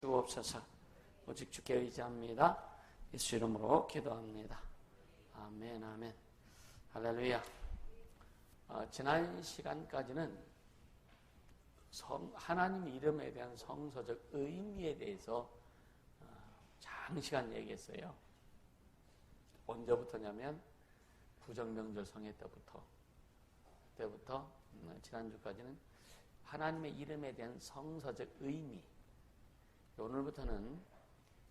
주옵소서. 오직 주께 의지합니다. 예수 이름으로 기도합니다. 아멘, 아멘. 할렐루야. 지난 시간까지는 하나님 이름에 대한 성서적 의미에 대해서 장시간 얘기했어요. 언제부터냐면 부정명절 성회 때부터 지난주까지는 하나님의 이름에 대한 성서적 의미, 오늘부터는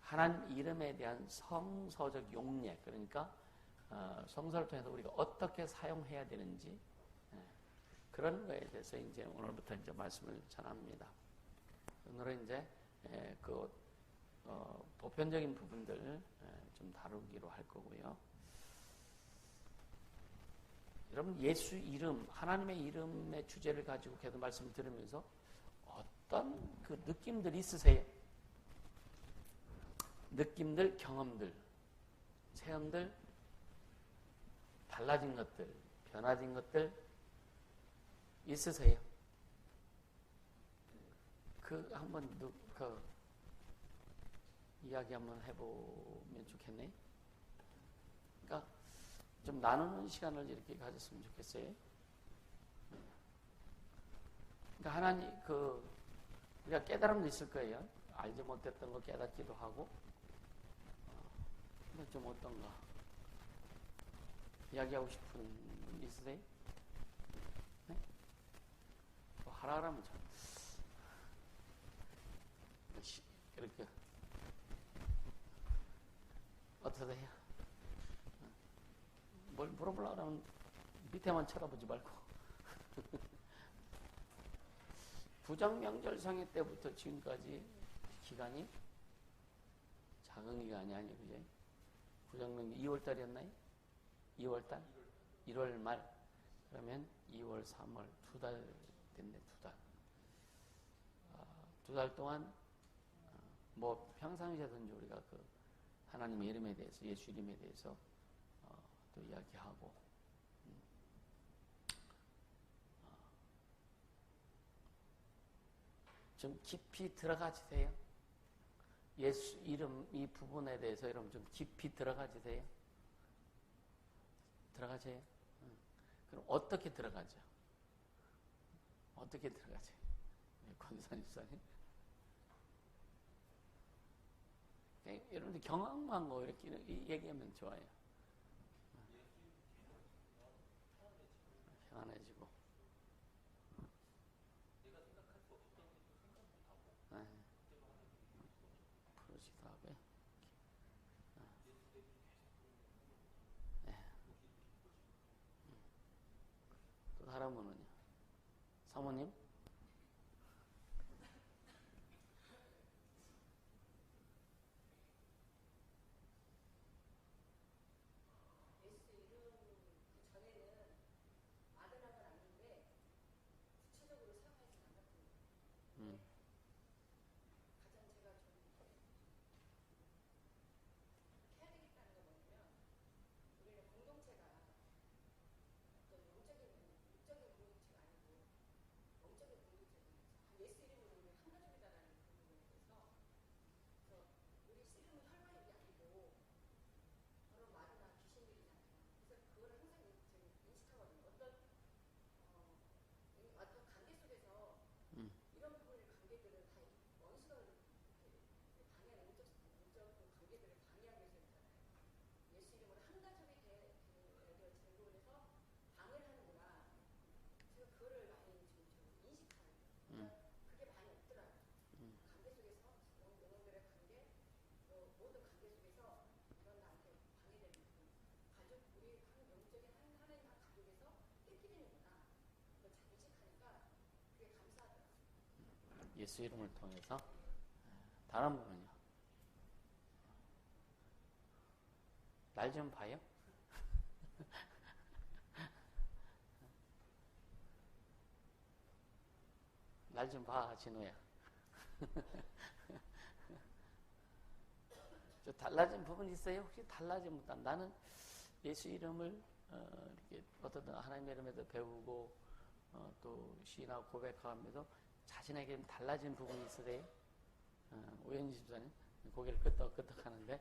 하나님 이름에 대한 성서적 용례, 그러니까 성서를 통해서 우리가 어떻게 사용해야 되는지 그런 거에 대해서 이제 오늘부터 이제 말씀을 전합니다. 오늘은 이제 보편적인 부분들 좀 다루기로 할 거고요. 여러분, 예수 이름, 하나님의 이름의 주제를 가지고 계속 말씀을 들으면서 어떤 그 느낌들 있으세요? 느낌들, 경험들, 체험들, 달라진 것들, 변화진 것들 있으세요? 한번 이야기 한번 해보면 좋겠네. 그러니까 좀 나누는 시간을 이렇게 가졌으면 좋겠어요. 그러니까 하나님 우리가 깨달음도 있을 거예요. 알지 못했던 거 깨닫기도 하고. 근데 좀 어떤가? 이야기하고 싶은 분 있으세요? 네? 뭐 하라 그러면 좀 이렇게 어떻게 해요? 뭘 물어보려고 하면 밑에만 쳐다보지 말고. 부정명절성회 때부터 지금까지 기간이 작은 기간이 아니에요, 그죠? 부정명절 2월달이었나요? 2월달? 1월 말. 그러면 2월, 3월 2달 됐네, 2달. 2달 동안 뭐 평상시에든지 우리가 하나님의 이름에 대해서, 예수 이름에 대해서 또 이야기하고 좀 깊이 들어가지세요. 예수 이름 이 부분에 대해서 여러분 좀 깊이 들어가지세요. 들어가세요. 그럼 어떻게 들어가죠? 어떻게 들어가죠? 권산 집사님. 여러분들 경험한 거 이렇게 얘기하면 좋아요. 편안해지고. 부르지도 하고요. 또 다른 분은요? 사모님? 예수 이름을 통해서. 다른 분은요? 날 좀 봐요? 날 좀 봐, 진호야. 저 달라진 부분 있어요? 혹시 달라진 부분? 나는 예수 이름을 이렇게 어떤 하나님의 이름에도 배우고 또 시인하고 고백하면서 자신에게 달라진 부분이 있으세요? 오현희 집사님 고개를 끄덕끄덕 하는데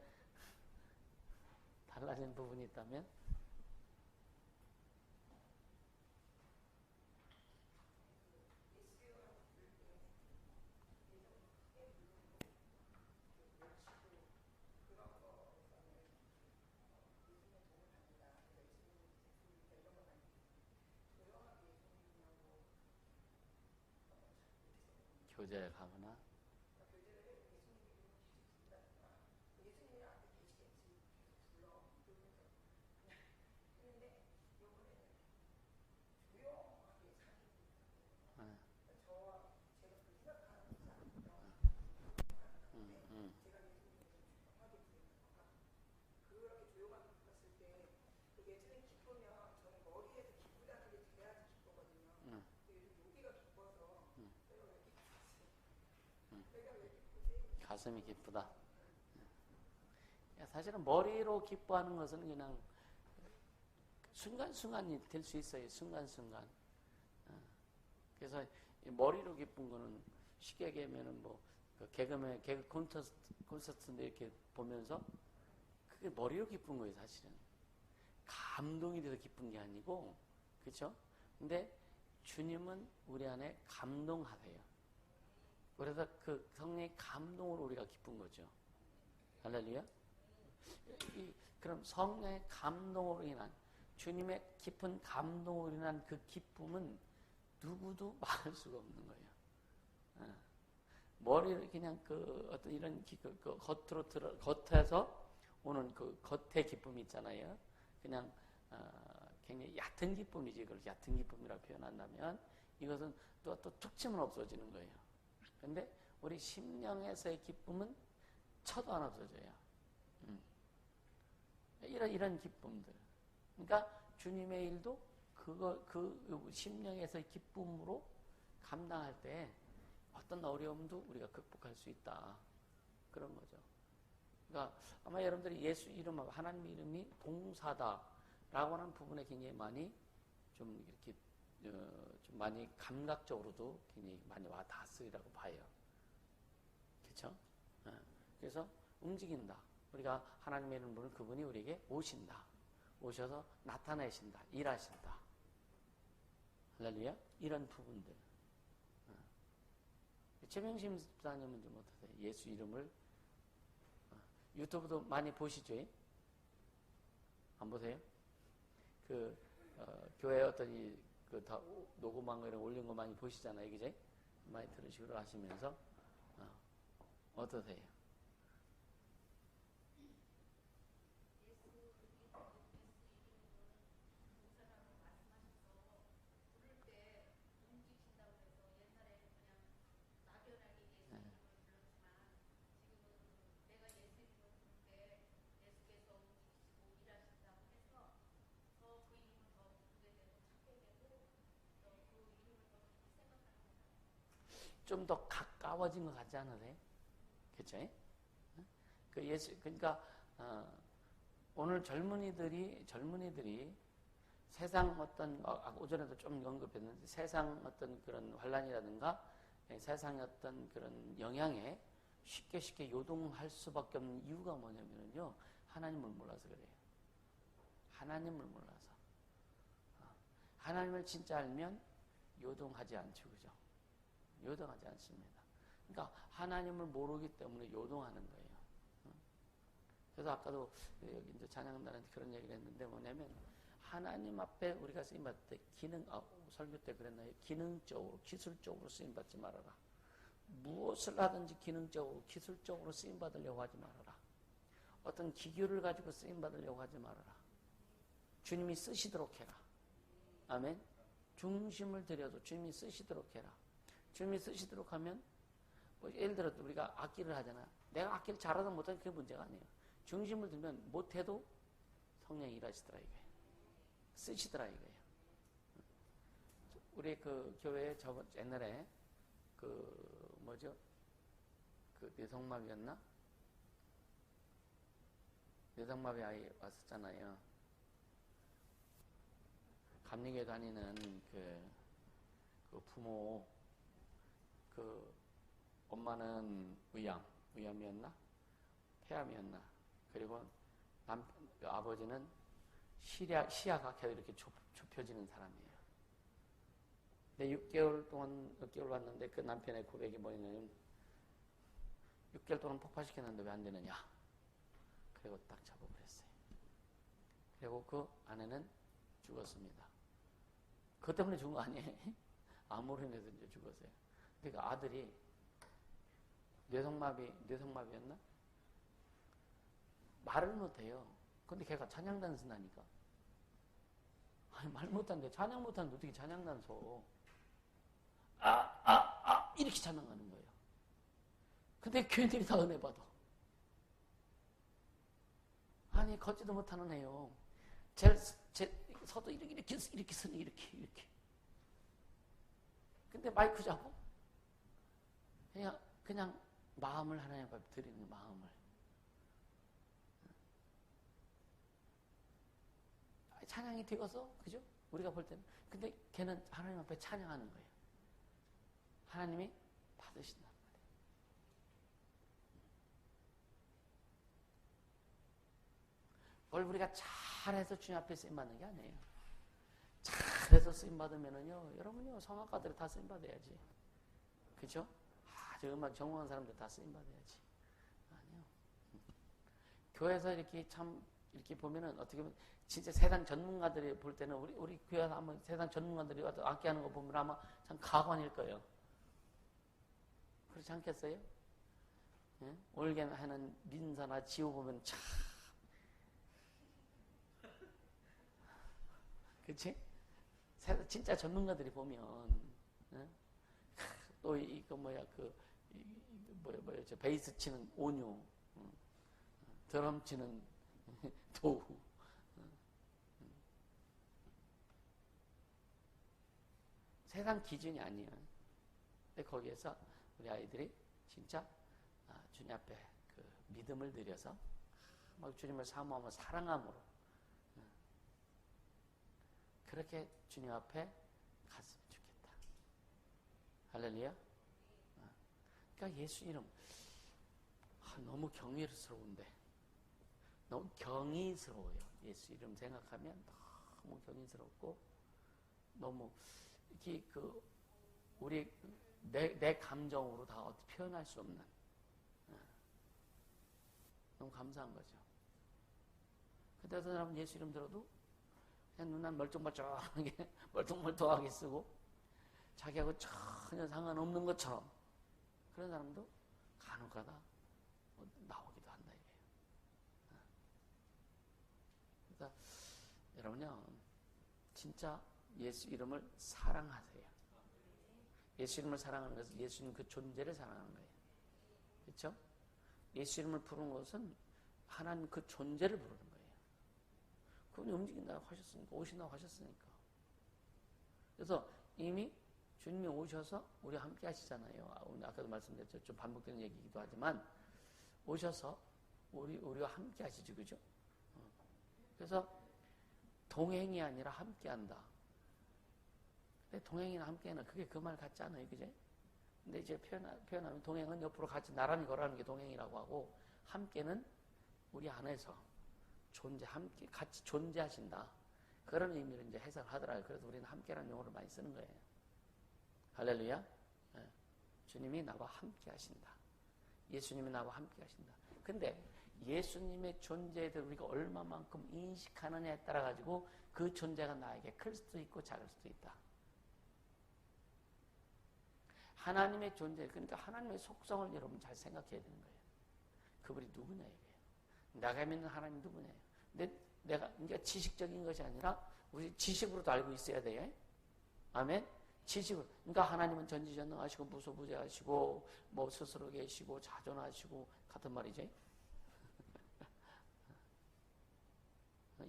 달라진 부분이 있다면? 교제에 가거나 가슴이 기쁘다. 사실은 머리로 기뻐하는 것은 그냥 순간순간이 될 수 있어요. 순간순간. 그래서 머리로 기쁜 거는 쉽게 얘기하면은 뭐 개그 콘서트인데 이렇게 보면서 그게 머리로 기쁜 거예요. 사실은 감동이 돼서 기쁜 게 아니고, 그렇죠? 근데 주님은 우리 안에 감동하세요. 그래서 그 성령의 감동으로 우리가 기쁜 거죠. 할렐루야. 그럼 성령의 감동으로 인한, 주님의 깊은 감동으로 인한 그 기쁨은 누구도 말할 수가 없는 거예요. 머리를 그냥 어떤 이런 겉에서 오는 그 겉의 기쁨이 있잖아요. 그냥 굉장히 얕은 기쁨이지. 그걸 얕은 기쁨이라고 표현한다면 이것은 또 툭 치면 없어지는 거예요. 근데 우리 심령에서의 기쁨은 쳐도 안 없어져요. 이런 기쁨들. 그러니까 주님의 일도 그 심령에서의 기쁨으로 감당할 때 어떤 어려움도 우리가 극복할 수 있다. 그런 거죠. 그러니까 아마 여러분들이 예수 이름하고 하나님 이름이 동사다라고 하는 부분에 굉장히 많이 좀 이렇게 좀 많이 감각적으로도 굉장히 많이 와 닿았으리라고 봐요. 그렇죠? 그래서 움직인다. 우리가 하나님의 이름을 부르는 그분이 우리에게 오신다. 오셔서 나타내신다. 일하신다. 할렐루야? 이런 부분들. 최명심 집사님은 좀 어떠세요? 예수 이름을 유튜브도 많이 보시죠? 안 보세요? 교회 어떤 다 녹음한 거 이런 올린 거 많이 보시잖아요, 그제? 많이 들으시고 하시면서 어떠세요? 좀 더 가까워진 것 같지 않으세요? 그쵸? 그러니까, 오늘 젊은이들이 세상 어떤, 오전에도 좀 언급했는데, 세상 어떤 그런 환란이라든가, 세상의 어떤 그런 영향에 쉽게 요동할 수밖에 없는 이유가 뭐냐면요. 하나님을 몰라서 그래요. 하나님을 몰라서. 하나님을 진짜 알면 요동하지 않죠. 그죠? 요동하지 않습니다. 그러니까 하나님을 모르기 때문에 요동하는 거예요. 그래서 아까도 여기 이제 찬양단한테 그런 얘기를 했는데 뭐냐면 하나님 앞에 우리가 쓰임받을 때 설교 때 그랬나요? 기능적으로, 기술적으로 쓰임받지 말아라. 무엇을 하든지 기능적으로, 기술적으로 쓰임받으려고 하지 말아라. 어떤 기교를 가지고 쓰임받으려고 하지 말아라. 주님이 쓰시도록 해라. 아멘. 중심을 들여서 주님이 쓰시도록 해라. 주님이 쓰시도록 하면 뭐 예를 들어 우리가 악기를 하잖아. 내가 악기를 잘하든 못하든 그게 문제가 아니에요. 중심을 들면 못해도 성령이 일하시더라 이거예요. 쓰시더라 이거예요. 우리 그 교회에 옛날에 뇌성마비였나? 뇌성마비 아이 왔었잖아요. 감리교회 다니는 그 부모 엄마는 의암이었나? 폐암이었나? 그리고 아버지는 시야각해서 이렇게 좁혀지는 사람이에요. 근데 6개월 왔는데 그 남편의 고백이 뭐냐면 6개월 동안 폭파시켰는데 왜 안 되느냐? 그리고 딱 잡아버렸어요. 그리고 그 아내는 죽었습니다. 그것 때문에 죽은 거 아니에요? 암으로 인해서 이제 죽었어요. 그러니까 아들이 뇌성마비였나? 말을 못해요. 근데 걔가 찬양단스 하니까. 아니, 말 못하는데, 찬양 못하는데 어떻게 찬양단서? 이렇게 찬양하는 거예요. 근데 교인들이 다 은혜 받아. 아니, 걷지도 못하는 애요. 서도 이렇게 쓰니, 이렇게. 근데 마이크 잡고, 그냥 마음을 하나님 앞에 드리는 마음을. 찬양이 되어서, 그죠? 우리가 볼 때는. 근데 걔는 하나님 앞에 찬양하는 거예요. 하나님이 받으신단 말이에요. 그걸 우리가 잘해서 주님 앞에 쓰임받는 게 아니에요. 잘해서 쓰임받으면은요, 여러분요, 성악가들이 다 쓰임받아야지. 그죠? 아주 음악 전공한 사람들 다 쓰임받아야지. 아니요. 교회에서 이렇게 보면은 어떻게 보면 진짜 세상 전문가들이 볼 때는 우리 교회에서 한번 세상 전문가들이 와서 악기하는 거 보면 아마 참 가관일 거예요. 그렇지 않겠어요? 예? 올겐 하는 민사나 지호 보면 참 그치? 진짜 전문가들이 보면 예? 또 이거 저 베이스 치는 온유, 드럼 치는 도우. 세상 기준이 아니에요. 근데 거기에서 우리 아이들이 진짜 주님 앞에 그 믿음을 들여서 막 주님을 사모하며 사랑함으로 그렇게 주님 앞에 갔으면 좋겠다. 할렐루야. 그러니까 예수 이름 너무 경이스러운데 너무 경이스러워요. 예수 이름 생각하면 너무 경이스럽고 너무 이렇게 우리 내 감정으로 다 어떻게 표현할 수 없는 너무 감사한 거죠. 그때서 여러분 예수 이름 들어도 그냥 눈안 멀쩡멀쩡하게 멀뚱멀뚱하게 쓰고 자기하고 전혀 상관없는 것처럼 그런 사람도 간혹가다 나오기도 한다 이래요. 그러니까 여러분요 진짜 예수 이름을 사랑하세요. 예수 이름을 사랑하는 것은 예수님 그 존재를 사랑하는 거예요. 그렇죠? 예수 이름을 부르는 것은 하나님 그 존재를 부르는 거예요. 그분이 움직인다고 하셨으니까 오신다고 하셨으니까. 그래서 이미 주님이 오셔서 우리 함께 하시잖아요. 오늘 아까도 말씀드렸죠. 좀 반복되는 얘기이기도 하지만 오셔서 우리와 함께 하시죠. 그죠? 그래서 동행이 아니라 함께 한다. 근데 동행이나 함께는 그게 그 말 같지 않아요. 그제? 근데 이제 표현하면 동행은 옆으로 같이 나란히 걸어가는 게 동행이라고 하고 함께는 우리 안에서 함께 같이 존재하신다. 그런 의미로 이제 해석을 하더라고요. 그래서 우리는 함께라는 용어를 많이 쓰는 거예요. 할렐루야. 네. 주님이 나와 함께 하신다. 예수님이 나와 함께 하신다. 근데 예수님의 존재에 대해 우리가 얼마만큼 인식하느냐에 따라 가지고 그 존재가 나에게 클 수도 있고 작을 수도 있다. 하나님의 존재, 그러니까 하나님의 속성을 여러분 잘 생각해야 되는 거예요. 그분이 누구냐 이거예요. 내가 믿는 하나님 누구냐. 근데 내가 그러니까 지식적인 것이 아니라 우리 지식으로도 알고 있어야 돼요. 아멘. 지식으로. 그러니까 하나님은 전지전능하시고 무소부재하시고 뭐 스스로 계시고 자존하시고 같은 말이지.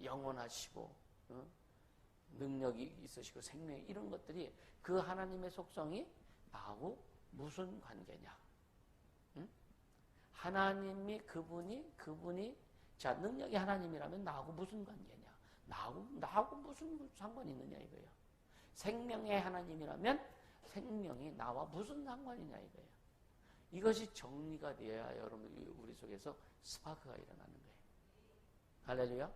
영원하시고 능력이 있으시고 생명이 이런 것들이 그 하나님의 속성이 나하고 무슨 관계냐? 응? 하나님이 그분이 자 능력이 하나님이라면 나하고 무슨 관계냐? 나하고 무슨 상관이 있느냐 이거예요. 생명의 하나님이라면 생명이 나와 무슨 상관이냐 이거예요. 이것이 정리가 되어야 여러분 우리 속에서 스파크가 일어나는 거예요. 할렐루야.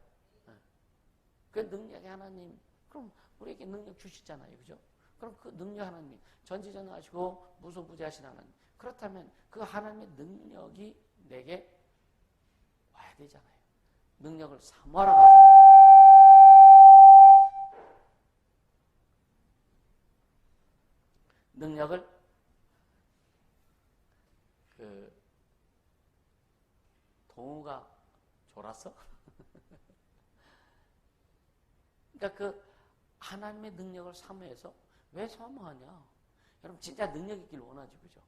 그 능력의 하나님, 그럼 우리에게 능력 주시잖아요. 그죠? 그럼 그 능력 하나님, 전지전능하시고 무소부재하신 하나님. 그렇다면 그 하나님의 능력이 내게 와야 되잖아요. 능력을 사모하러 가잖아요. 능력을 동우가 졸았어? 그러니까 그 하나님의 능력을 사모해서 왜 사모하냐? 여러분 진짜 능력 있길 원하지, 그죠?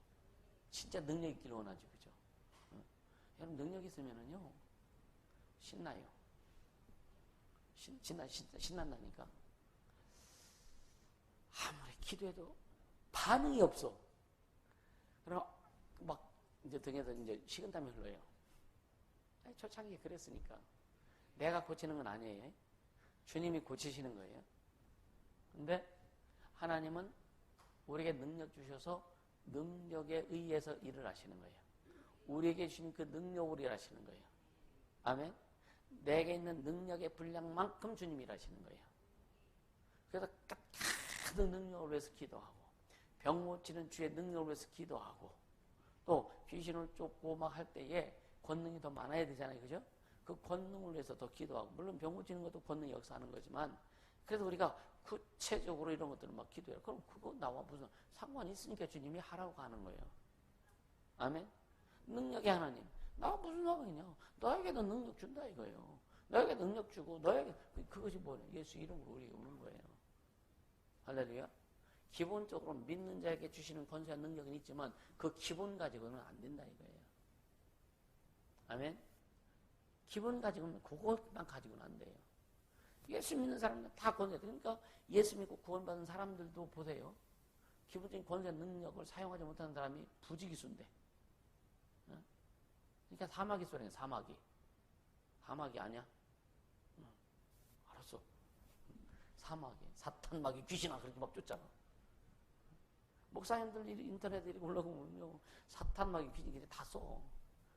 진짜 능력 있길 원하지, 그죠? 여러분 능력 있으면은요 신나요. 신난다니까. 아무리 기도해도 반응이 없어. 그럼 막 이제 등에서 이제 식은땀이 흘러요. 초창기에 그랬으니까. 내가 고치는 건 아니에요. 주님이 고치시는 거예요. 근데 하나님은 우리에게 능력 주셔서 능력에 의해서 일을 하시는 거예요. 우리에게 주신 그 능력으로 일하시는 거예요. 아멘. 내게 있는 능력의 분량만큼 주님이 일하시는 거예요. 그래서 가득 능력을 위해서 기도하고, 병 고치는 주의 능력을 위해서 기도하고, 또 귀신을 쫓고 막 할 때에 권능이 더 많아야 되잖아요. 그죠? 그 권능을 위해서 더 기도하고, 물론 병 고치는 것도 권능이 역사하는 거지만, 그래서 우리가 구체적으로 이런 것들을 막 기도해요. 그럼 그거 나와 무슨 상관이 있으니까 주님이 하라고 하는 거예요. 아멘. 능력의 하나님, 나와 무슨 상관이냐? 너에게도 능력 준다 이거예요. 너에게 능력 주고, 너에게 그것이 뭐냐? 예수 이름으로 우리에게 오는 거예요. 할렐루야. 기본적으로 믿는 자에게 주시는 권세와 능력은 있지만 그 기본 가지고는 안 된다 이거예요. 아멘. 기본 가지고는 그것만 가지고는 안 돼요. 예수 믿는 사람들 다 권세. 그러니까 예수 믿고 구원받은 사람들도 보세요. 기본적인 권세 능력을 사용하지 못하는 사람이 부지기수인데. 그러니까 사마귀수라는 사마귀. 사마귀 아니야? 알았어. 사마귀, 사탄마귀, 귀신아 그렇게 막 쫓잖아. 목사님들 인터넷에 이렇게 올라오면요, 사탄마귀, 귀신 다 써.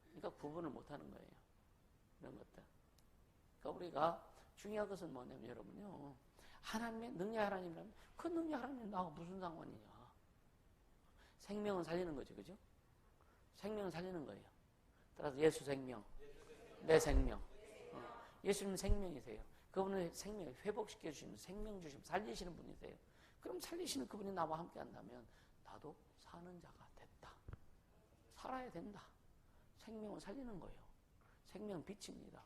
그러니까 구분을 못하는 거예요. 이런 것들. 그러니까 우리가 중요한 것은 뭐냐면 여러분요, 하나님의 능력 하나님이라면 그 능력 하나님 나하고 무슨 상관이냐? 생명은 살리는 거죠, 그죠? 생명은 살리는 거예요. 따라서 예수 생명, 내 생명. 예수님은 생명이세요. 그분은 생명을 회복시켜 주시면 생명 주시면 살리시는 분이세요. 그럼 살리시는 그분이 나와 함께 한다면 나도 사는 자가 됐다. 살아야 된다. 생명을 살리는 거예요. 생명 빛입니다.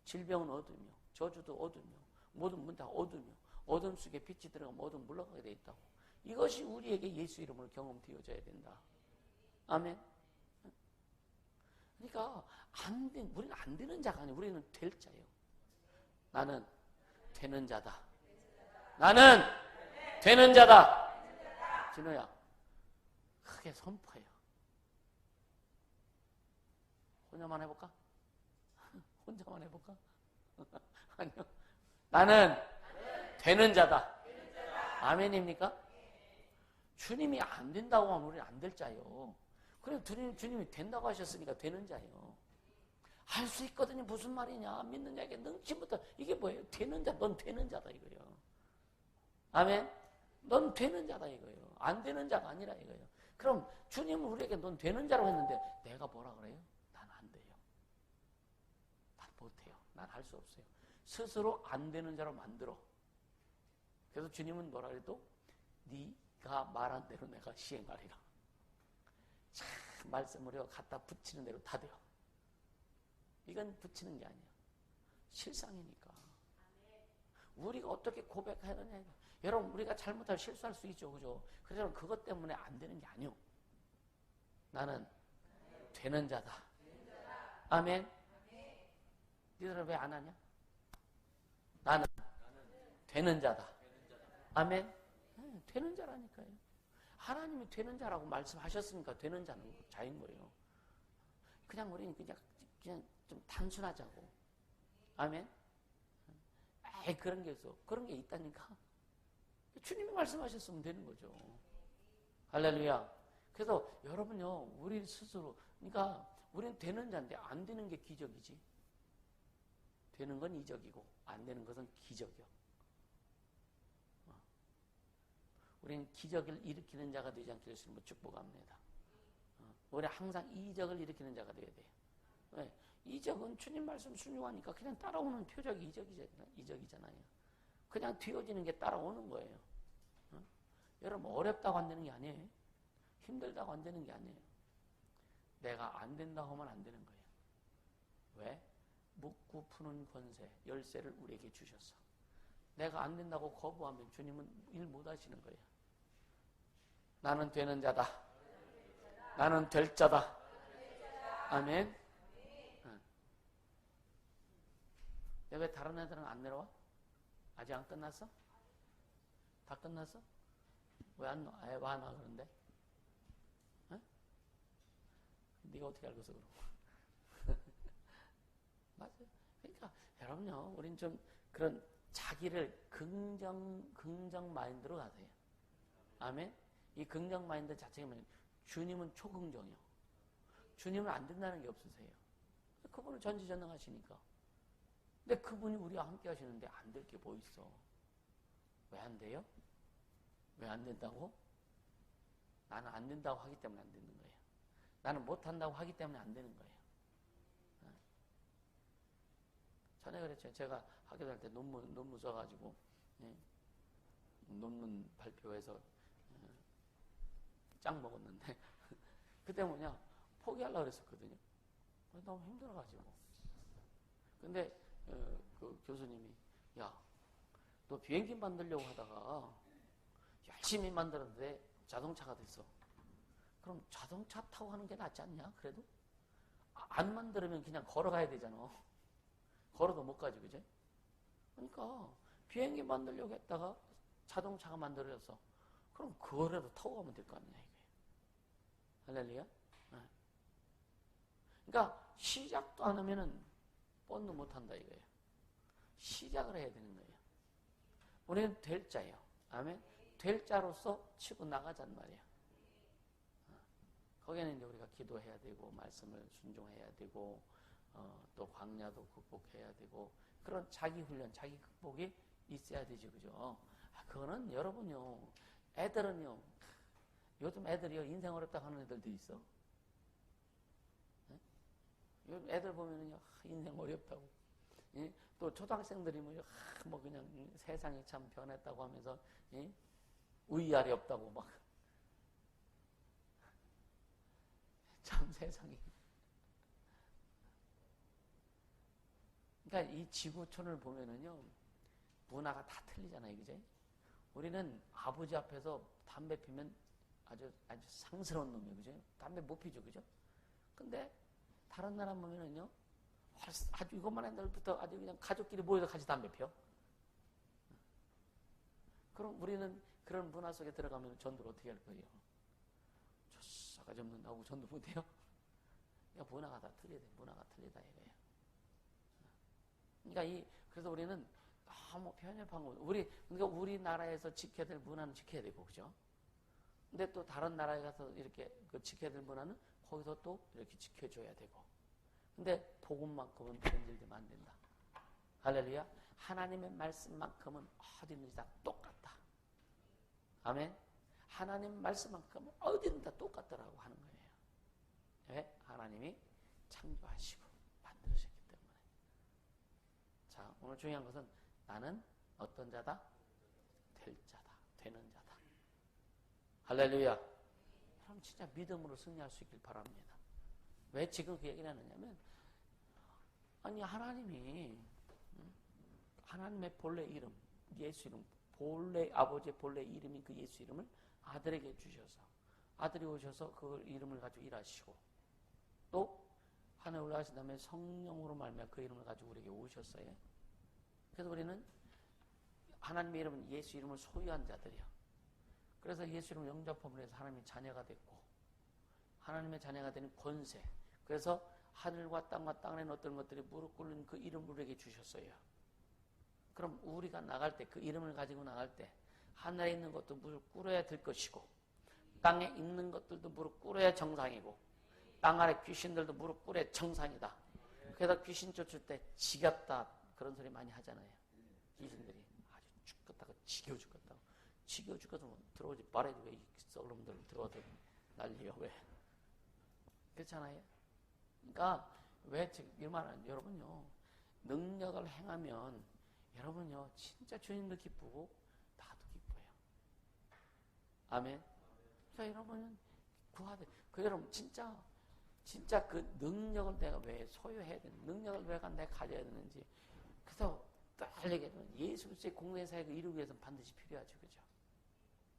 질병은 어둠이요, 저주도 어둠이요, 모든 문 다 어둠이요, 어둠 속에 빛이 들어가면 어둠 물러가게 돼 있다고. 이것이 우리에게 예수 이름으로 경험되어져야 된다. 아멘. 그러니까 우리는 안 되는 자가 아니에요. 우리는 될 자예요. 나는 되는 자다. 나는 되는 자다. 진호야, 크게 선포해요. 혼자만 해볼까? 혼자만 해볼까? 아니요. 나는 되는 자다. 아멘입니까? 주님이 안 된다고 하면 우리는 안 될 자예요. 그래, 주님이 된다고 하셨으니까 되는 자예요. 할 수 있거든요. 무슨 말이냐? 믿는 자에게 능침부터 이게 뭐예요? 되는 자, 넌 되는 자다 이거예요. 아멘? 넌 되는 자다 이거예요. 안 되는 자가 아니라 이거예요. 그럼 주님은 우리에게 넌 되는 자라고 했는데 내가 뭐라 그래요? 난 안 돼요. 난 못해요. 난 할 수 없어요. 스스로 안 되는 자로 만들어. 그래서 주님은 뭐라 그래도 네가 말한 대로 내가 시행하리라. 참 말씀으로 갖다 붙이는 대로 다 돼요. 이건 붙이는 게 아니야. 실상이니까. 우리가 어떻게 고백해야 되냐. 여러분, 우리가 잘못하면 실수할 수 있죠. 그죠? 그래서 그것 때문에 안 되는 게 아니요. 나는 되는 자다. 아멘. 니들은 왜 안 하냐? 나는 되는 자다. 아멘. 되는 자라니까요. 하나님이 되는 자라고 말씀하셨으니까 되는 자인 거예요. 그냥 우리는 그냥 좀 단순하자고. 아멘. 그런 게 있어. 그런 게 있다니까. 주님이 말씀하셨으면 되는 거죠. 할렐루야. 그래서 여러분요, 우리 스스로, 그러니까 우리는 되는 자인데 안 되는 게 기적이지. 되는 건 이적이고 안 되는 것은 기적이요. 우리는 기적을 일으키는 자가 되지 않게 되시는 축복합니다. 우리 항상 이적을 일으키는 자가 되어야 돼요. 왜? 이적은 주님 말씀 순종하니까 그냥 따라오는 표적이 이적이잖아요. 그냥 되어지는 게 따라오는 거예요. 여러분 어렵다고 안 되는 게 아니에요. 힘들다고 안 되는 게 아니에요. 내가 안 된다고 하면 안 되는 거예요. 왜? 묶고 푸는 권세, 열쇠를 우리에게 주셨어. 내가 안 된다고 거부하면 주님은 일 못 하시는 거예요. 나는 되는 자다. 나는 될 자다. 아멘. 왜 다른 애들은 안 내려와? 아직 안 끝났어? 다 끝났어? 왜 안 와? 왜 안 와 그런데? 네가 어떻게 알고서 그러고? 맞아요. 그러니까 여러분요, 우린 좀 그런 자기를 긍정 마인드로 가세요. 아멘. 이 긍정 마인드 자체가 뭐냐면 주님은 초긍정이요. 주님은 안 된다는 게 없으세요. 그분은 전지전능하시니까. 근데 그분이 우리와 함께 하시는데 안 될 게 뭐 있어? 왜 안 돼요? 왜 안 된다고? 나는 안 된다고 하기 때문에 안 되는 거예요. 나는 못한다고 하기 때문에 안 되는 거예요. 전에 그랬죠. 제가 학교 다닐 때 논문 써가지고, 논문 발표해서 짱 먹었는데, 그때 뭐냐, 포기하려고 그랬었거든요. 너무 힘들어가지고. 근데, 그 교수님이, 야, 너 비행기 만들려고 하다가 열심히 만들었는데 자동차가 됐어. 그럼 자동차 타고 하는 게 낫지 않냐? 그래도? 안 만들면 그냥 걸어가야 되잖아. 걸어도 못 가지, 그제? 그러니까 비행기 만들려고 했다가 자동차가 만들어졌어. 그럼 그거라도 타고 가면 될 거 아니냐, 이거예요. 할렐루야? 네. 그러니까 시작도 안 하면은 뻔도 못 한다, 이거예요. 시작을 해야 되는 거예요. 우리는 될 자예요. 아멘? 될 자로서 치고 나가자는 말이에요. 거기에는 이제 우리가 기도해야 되고, 말씀을 순종해야 되고, 또 광야도 극복해야 되고, 그런 자기 훈련, 자기 극복이 있어야 되죠, 그죠? 그거는 여러분요, 애들은요, 요즘 애들이요, 인생 어렵다고 하는 애들도 있어. 네? 요즘 애들 보면은요, 인생 어렵다고. 예? 또 초등학생들이 뭐 그냥 세상이 참 변했다고 하면서, 예? 위아래 없다고 막. 참 세상이. 그러니까 이 지구촌을 보면은요, 문화가 다 틀리잖아요, 그죠? 우리는 아버지 앞에서 담배 피면 아주 상스러운 놈이에요, 그죠? 담배 못 피죠, 그죠? 근데 다른 나라 보면은요, 아주 이것만 옛날부터 아주 그냥 가족끼리 모여서 같이 담배 펴. 그럼 우리는 그런 문화 속에 들어가면 전도를 어떻게 할 거예요? 싸가지 없는 나하고 전도 못해요? 그러니까 문화가 다 틀리다. 문화가 틀리다 이거예요. 그러니까 그래서 우리는 너무 편협한 거. 그러니까 우리나라에서 지켜야 될 문화는 지켜야 되고, 그죠? 근데 또 다른 나라에 가서 이렇게 지켜야 될 문화는 거기서 또 이렇게 지켜줘야 되고. 근데 복음만큼은 변질되면 안 된다. 할렐루야. 하나님의 말씀만큼은 어디든지 다 똑같다. 아멘. 하나님 말씀만큼은 어디든 다 똑같더라고 하는 거예요. 왜? 하나님이 창조하시고 만드셨기 때문에. 자, 오늘 중요한 것은 나는 어떤 자다? 될 자다. 되는 자다. 할렐루야. 그럼 진짜 믿음으로 승리할 수 있길 바랍니다. 왜 지금 그 얘기를 하느냐면, 아니, 하나님의 본래 이름, 예수 이름, 아버지의 본래 이름인 그 예수 이름을 아들에게 주셔서, 아들이 오셔서 그 이름을 가지고 일하시고, 또 하늘 올라가신 다음에 성령으로 말미암아 그 이름을 가지고 우리에게 오셨어요. 그래서 우리는 하나님의 이름은 예수 이름을 소유한 자들이요. 그래서 예수 이름을 영접함으로 해서 하나님의 자녀가 됐고, 하나님의 자녀가 되는 권세. 그래서 하늘과 땅과 땅 안에 어떤 것들이 무릎 꿇는 그 이름을 우리에게 주셨어요. 그럼 우리가 나갈 때, 그 이름을 가지고 나갈 때 하늘에 있는 것도 무릎 꿇어야 될 것이고, 땅에 있는 것들도 무릎 꿇어야 정상이고 땅 아래 귀신들도 무릎 꿇어야 정상이다. 그래서 귀신 쫓을 때 지겹다 그런 소리 많이 하잖아요. 귀신들이 아주 죽겠다고 지겨 죽겠다고 지겨 죽겠다고 들어오지 말아야지 왜 이 썩놈들 들어와서 난리야 왜 그렇잖아요. 그러니까 왜 이 말은 여러분요 능력을 행하면 여러분요 진짜 주님도 기쁘고 나도 기뻐요. 아멘. 그러니까 여러분은 구하되 그 여러분 진짜 그 능력을 내가 왜 소유해야 되는 능력을 왜 내가 가져야 되는지 그래서 늘 얘기하면 예수 그리스도의 공생의 사역을 이루기 위해서는 반드시 필요하죠. 그죠?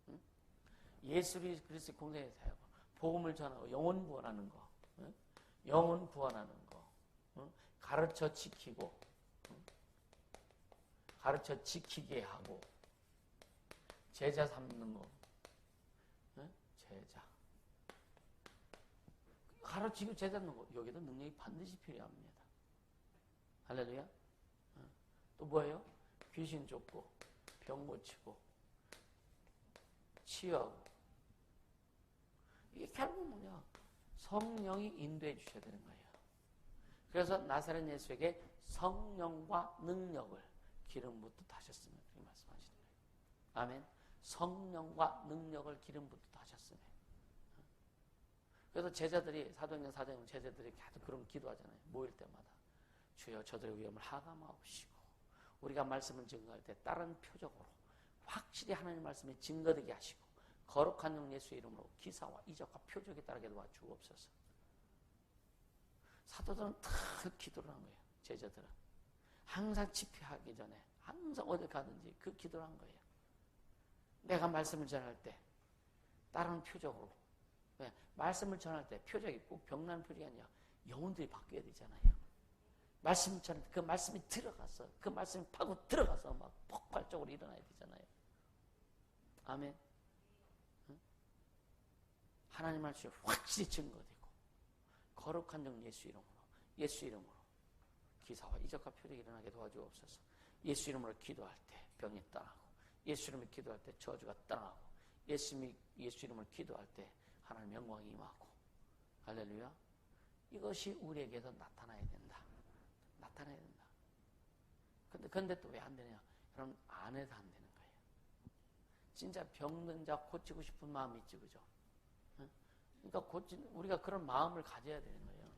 응? 예수 그리스도의 공생의 사역 복음을 전하고 영혼 구원하는 거 응? 영혼 구원하는 거 응? 가르쳐 지키고 응? 가르쳐 지키게 하고 제자 삼는 거 응? 제자 가르치고 제자 삼는 거 여기도 능력이 반드시 필요합니다. 할렐루야. 또 뭐예요? 귀신 쫓고 병 고치고 치유하고 이게 결국 뭐냐? 성령이 인도해 주셔야 되는 거예요. 그래서 나사렛 예수에게 성령과 능력을 기름 붓듯 하셨으면 그렇게 말씀하시는 거예요. 아멘. 성령과 능력을 기름 붓듯 하셨으면. 그래서 제자들이 사도행전 4장에 제자들이 계속 그런 기도하잖아요. 모일 때마다 주여 저들의 위험을 하감하옵시고 우리가 말씀을 증거할 때 다른 표적으로 확실히 하나님 말씀에 증거되게 하시고 거룩한 영 예수의 이름으로 기사와 이적과 표적에 따르게 도와주옵소서. 사도들은 다 기도를 한 거예요. 제자들은 항상 집회하기 전에 항상 어디 가든지 그 기도를 한 거예요. 내가 말씀을 전할 때 다른 표적으로 왜? 말씀을 전할 때 표적이 꼭 병나는 표적이 아니라 영혼들이 바뀌어야 되잖아요. 말씀을 전할 때 그 말씀이 들어가서 그 말씀이 파고 들어가서 막 폭발적으로 일어나야 되잖아요. 아멘. 응? 하나님 말씀이 확실히 증거되고 거룩한 영 예수 이름으로 기사와 이적과 표적이 일어나게 도와주옵소서. 예수 이름으로 기도할 때 병이 떠나고 예수 이름으로 기도할 때 저주가 떠나고 예수 이름으로 기도할 때 하나님 영광이 임하고 할렐루야. 이것이 우리에게서 나타나야 된다. 나타나야 된다. 근데 또 왜 안 되냐? 여러분 안 해서 안 되는 거예요. 진짜 병든 자 고치고 싶은 마음이 있지, 그죠? 그러니까 우리가 그런 마음을 가져야 되는 거예요.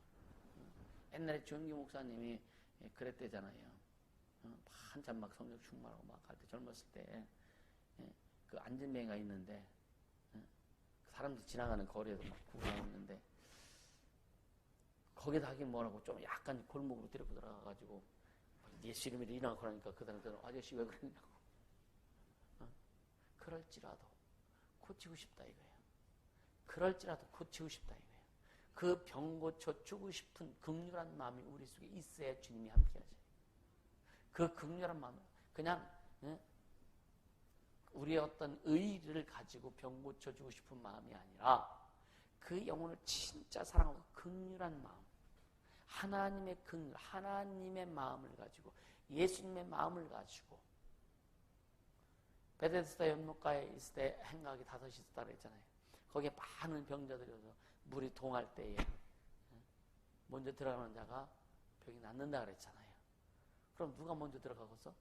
옛날에 주은기 목사님이 그랬대잖아요. 한참 막 성령 충만하고 막 할 때 젊었을 때 그 안전뱅이가 있는데 사람들 지나가는 거리에서 막 구경하고 있는데 거기다 하긴 뭐라고 좀 약간 골목으로 데리고 들어가가지고 예수 이름으로 일어나고 그러니까 그 사람들은 아저씨 왜 그러냐고. 그럴지라도 고치고 싶다 이거예요. 그럴지라도 고치고 싶다 이거예요. 그 병 고쳐 주고 싶은 극렬한 마음이 우리 속에 있어야 주님이 함께 하셔요. 그 극렬한 마음 그냥 우리의 어떤 의의를 가지고 병 고쳐 주고 싶은 마음이 아니라 그 영혼을 진짜 사랑하고 극렬한 마음 하나님의 극렬 하나님의 마음을 가지고 예수님의 마음을 가지고 베데스다 연못가에 있을 때 행각이 5이 있었다 그랬잖아요. 거기에 많은 병자들이 와서 물이 동할 때에 먼저 들어가는 자가 병이 낫는다 그랬잖아요. 그럼 누가 먼저 들어가겠어?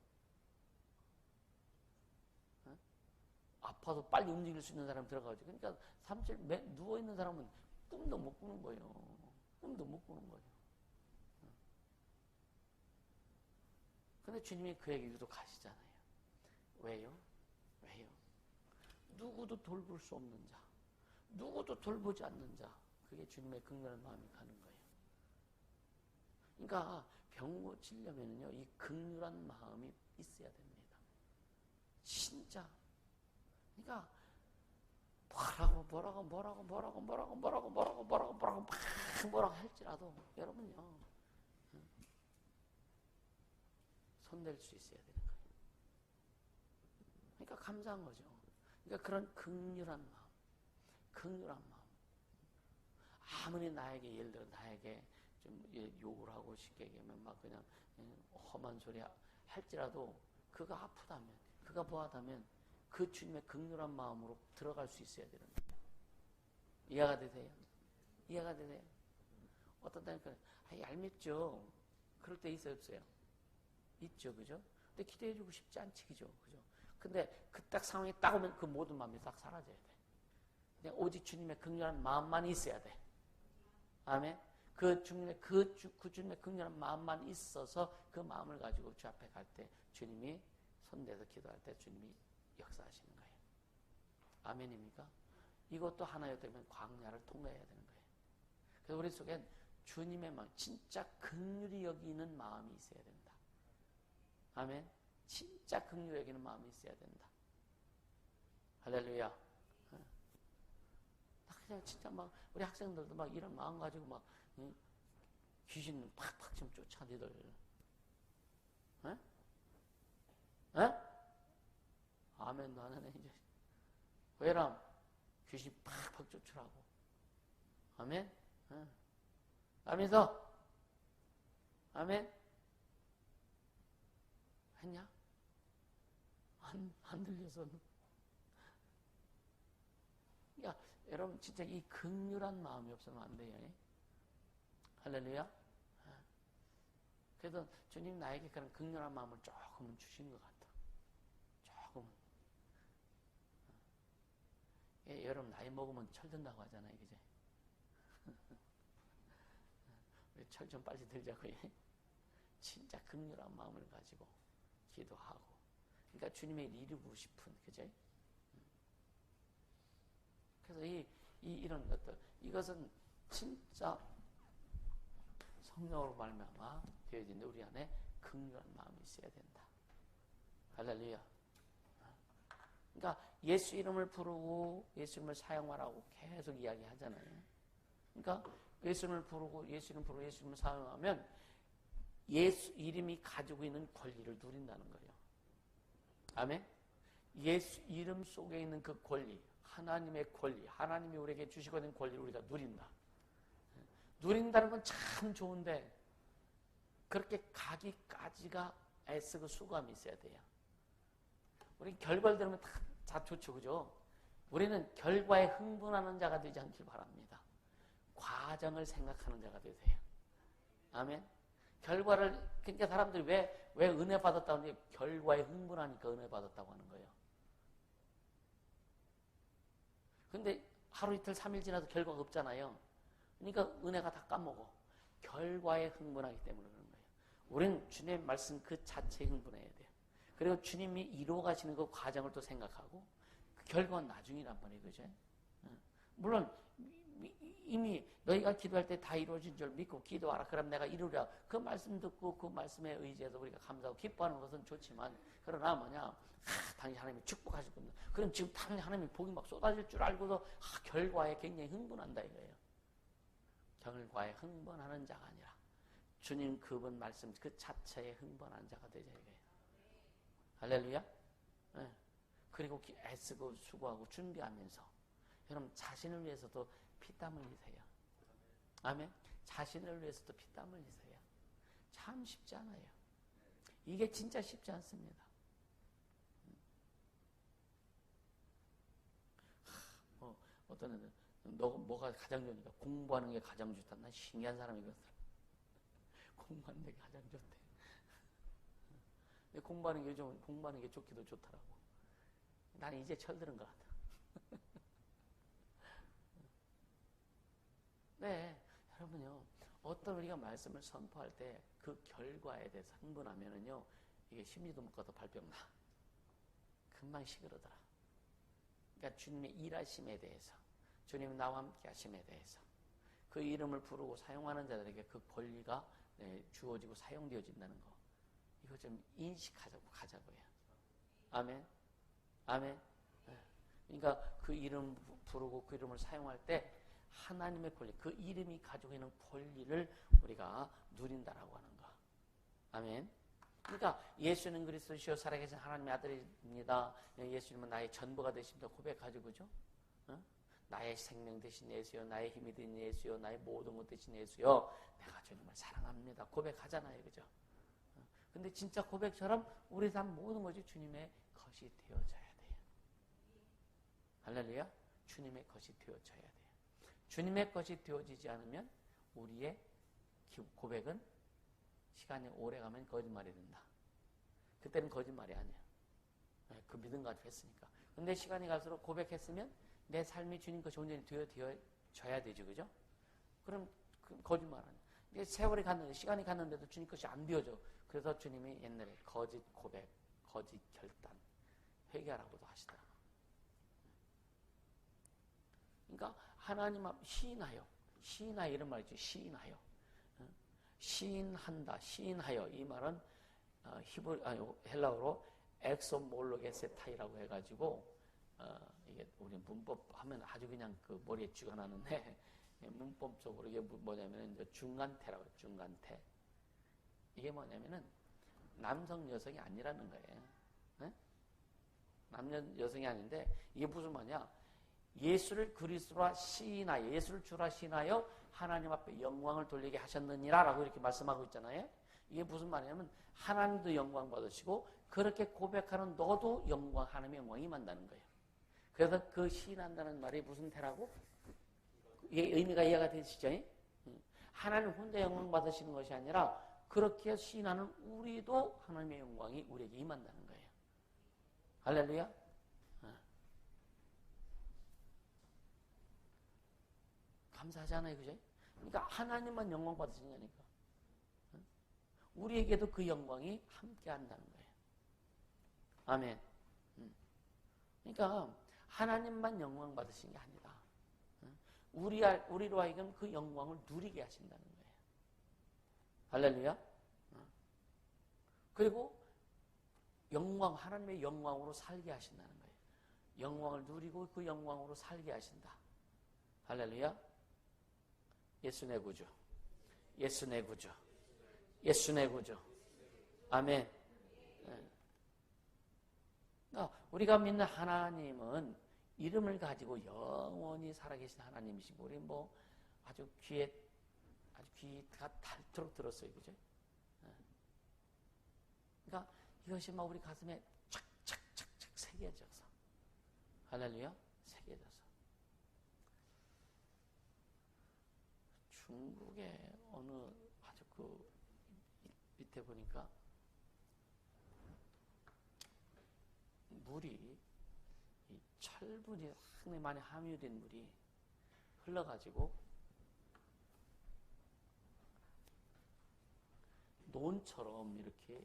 아파서 빨리 움직일 수 있는 사람이 들어가죠. 그러니까 사실 누워있는 사람은 꿈도 못 꾸는 거예요. 꿈도 못 꾸는 거예요. 근데 주님이 그에게 유독하시잖아요. 왜요? 누구도 돌볼 수 없는 자, 누구도 돌보지 않는 자, 그게 주님의 극렬한 마음이 가는 거예요. 그러니까 병 고치려면요, 이 극렬한 마음이 있어야 됩니다. 진짜. 그러니까 뭐라고 할지라도 여러분요 손댈 수 있어야 되는 거예요. 그러니까 감사한 거죠. 그러니까 그런 극렬한 마음. 아무리 나에게 예를 들어 나에게 좀 욕을 하고 쉽게 얘기하면 막 그냥 험한 소리 할지라도 그가 아프다면, 그가 뭐하다면 그 주님의 극렬한 마음으로 들어갈 수 있어야 되는 거예요. 이해가 되세요? 이해가 되세요? 어떤 때는 얄밉죠. 그럴 때 있어요, 없어요? 있죠, 그죠? 근데 기대해주고 싶지 않지, 그죠? 근데 그 딱 상황이 딱 오면 그 모든 마음이 딱 사라져야 돼. 그냥 오직 주님의 긍휼한 마음만 있어야 돼. 아멘. 그 주님의 긍휼한 마음만 있어서 그 마음을 가지고 주 앞에 갈 때 주님이 손대서 기도할 때 주님이 역사하시는 거예요. 아멘입니까? 이것도 하나였다면 광야를 통과해야 되는 거예요. 그래서 우리 속엔 주님의 마음, 진짜 긍휼히 여기는 마음이 있어야 된다. 아멘. 진짜 긍휼히 여기는 마음이 있어야 된다. 할렐루야. 그냥 진짜 막 우리 학생들도 막 이런 마음 가지고 막 귀신 팍팍 좀 쫓아 니들. 에? 에? 아멘도 안 하네 이제. 왜람 귀신 팍팍 쫓으라고. 아멘. 아멘서. 아멘. 했냐? 안 들려서. 야, 여러분 진짜 이 긍휼한 마음이 없으면 안 돼요. 할렐루야. 그래도 주님 나에게 그런 긍휼한 마음을 조금은 주신 것 같아. 조금은. 예, 여러분 나이 먹으면 철든다고 하잖아요, 그제? 철 좀 빨리 들자고. 진짜 긍휼한 마음을 가지고 기도하고. 그러니까 주님의 일을 이루고 싶은, 그제? 그래서 이런 것들, 이것은 진짜 성령으로 말미암아 되어지는데 우리 안에 긍휼한 마음이 있어야 된다. 할렐루야. 그러니까 예수 이름을 부르고 예수 이름을 사용하라고 계속 이야기하잖아요. 그러니까 예수 이름을 부르고 예수 이름을 사용하면 예수 이름이 가지고 있는 권리를 누린다는 거예요. 아멘. 예수 이름 속에 있는 그 권리, 하나님의 권리, 하나님이 우리에게 주시고 있는 권리를 우리가 누린다. 누린다는 건 참 좋은데 그렇게 가기까지가 애쓰고 수고함이 있어야 돼요. 우리 결과를 들으면 다 좋죠, 그죠? 우리는 결과에 흥분하는 자가 되지 않길 바랍니다. 과정을 생각하는 자가 되세요. 아멘. 결과를, 그러니까 사람들이 왜 은혜 받았다고 하는데 결과에 흥분하니까 은혜 받았다고 하는 거예요. 근데 하루 이틀 3일 지나도 결과가 없잖아요. 그러니까 은혜가 다 까먹어. 결과에 흥분하기 때문에 그런 거예요. 우리는 주님의 말씀 그 자체에 흥분해야 돼요. 그리고 주님이 이루어 가시는 그 과정을 또 생각하고 그 결과는 나중이란 말이에요. 그죠? 물론 이미 너희가 기도할 때 다 이루어진 줄 믿고 기도하라. 그럼 내가 이루리라. 그 말씀 듣고 그 말씀에 의지해서 우리가 감사하고 기뻐하는 것은 좋지만 그러나 뭐냐, 당연히 하나님이 축복하실 겁니다. 그럼 지금 당연히 하나님이 복이 막 쏟아질 줄 알고도 결과에 굉장히 흥분한다 이거예요. 결과에 흥분하는 자가 아니라 주님 그분 말씀 그 자체에 흥분하는 자가 되자 이거예요. 할렐루야. 네. 그리고 애쓰고 수고하고 준비하면서 여러분 자신을 위해서도 피땀 흘리세요. 아멘. 자신을 위해서도 피땀 흘리세요. 참 쉽지 않아요. 이게 진짜 쉽지 않습니다. 어떤 애들 뭐가 가장 좋으니까 공부하는 게 가장 좋다. 난 신기한 사람이거든. 공부하는 게 가장 좋대. 근데 공부하는 게 좋기도 좋더라고. 나는 이제 철드는 것 같아. 네, 여러분요. 어떤 우리가 말씀을 선포할 때 그 결과에 대해서 흥분하면은요, 이게 심리도 못 가도 발병 나. 금방 시그러더라. 그러니까 주님의 일하심에 대해서, 주님 나와 함께 하심에 대해서, 그 이름을 부르고 사용하는 자들에게 그 권리가 주어지고 사용되어진다는 거. 이거 좀 인식하자고 가자고요. 아멘. 아멘. 그러니까 그 이름 부르고 그 이름을 사용할 때 하나님의 권리, 그 이름이 가지고 있는 권리를 우리가 누린다라고 하는 거. 아멘. 그러니까 예수는 그리스도시요 살아계신 하나님의 아들입니다. 예수님은 나의 전부가 되십니다. 고백하죠, 그죠? 나의 생명 되신 예수요, 나의 힘이 되신 예수요, 나의 모든 것 되신 예수요, 내가 주님을 사랑합니다. 고백하잖아요, 그죠? 근데 진짜 고백처럼 우리 삶 모든 것이 주님의 것이 되어져야 돼요. 할렐루야. 주님의 것이 되어져야 돼요. 주님의 것이 되어지지 않으면 우리의 고백은 시간이 오래 가면 거짓말이 된다. 그때는 거짓말이 아니야. 그 믿음 가지고 했으니까. 근데 시간이 갈수록 고백했으면 내 삶이 주님 것이 온전히 되어져야 되죠. 그죠? 그럼 그 거짓말 아니야. 이게 세월이 갔는데, 시간이 갔는데도 주님 것이 안 되어져. 그래서 주님이 옛날에 거짓 고백, 거짓 결단, 회개하라고도 하시더라고요. 그러니까 하나님 앞 시인하여 이런 말이죠. 시인하여. 시인한다, 시인하여. 이 말은 헬라어로 엑소몰로게세타이라고 해가지고 이게 우리 문법 하면 아주 그냥 그 머리에 쥐가 나는데 문법적으로 이게 뭐냐면은 이제 중간태라고 해요. 중간태. 이게 뭐냐면은 남성 여성이 아니라는 거예요. 네? 남녀 여성이 아닌데 이게 무슨 말이냐? 예수를 그리스도라 시인하여, 예수를 주라 시인하여 하나님 앞에 영광을 돌리게 하셨느니라라고 이렇게 말씀하고 있잖아요. 이게 무슨 말이냐면 하나님도 영광 받으시고 그렇게 고백하는 너도 영광, 하나님의 영광이 임한다는 거예요. 그래서 그 시인한다는 말이 무슨 태라고? 이게 의미가 이해가 되시죠? 하나님 혼자 영광 받으시는 것이 아니라 그렇게 시인하는 우리도 하나님의 영광이 우리에게 임한다는 거예요. 할렐루야. 감사하잖아요. 그죠? 그러니까 하나님만 영광 받으시냐니까. 우리에게도 그 영광이 함께 한다는 거예요. 아멘. 그러니까 하나님만 영광 받으신 게 아니다. 우리로 하여금 그 영광을 누리게 하신다는 거예요. 할렐루야. 그리고 하나님의 영광으로 살게 하신다는 거예요. 영광을 누리고 그 영광으로 살게 하신다. 할렐루야. 예수 내 구주. 예수 내 구주. 예수 내 구주. 아멘. 우리가 믿는 하나님은 이름을 가지고 영원히 살아계신 하나님이시고, 우리 아주 귀가 닳도록 들었어요. 그죠? 그러니까 이것이 막 우리 가슴에 착착착착 새겨져서. 할렐루야. 새겨져서. 중국의 어느 아주 그 밑에 보니까 물이 이 철분이 상당히 많이 함유된 물이 흘러가지고 논처럼 이렇게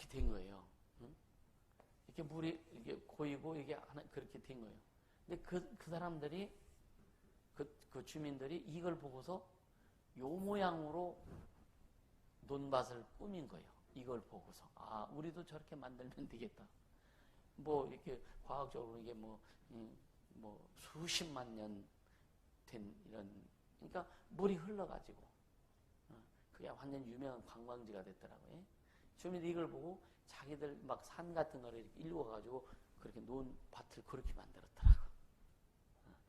된 거예요. 이렇게 물이 이게 고이고 이게 하나 그렇게 된 거예요. 근데 그 사람들이 그 주민들이 이걸 보고서 요 모양으로 논밭을 꾸민 거예요. 이걸 보고서 우리도 저렇게 만들면 되겠다. 이렇게 과학적으로 이게 수십만 년 된 이런, 그러니까 물이 흘러가지고 그게 완전 유명한 관광지가 됐더라고요. 주민들이 이걸 보고 자기들 막 산 같은 거를 이렇게 일궈가지고 그렇게 논밭을 그렇게 만들었더라고.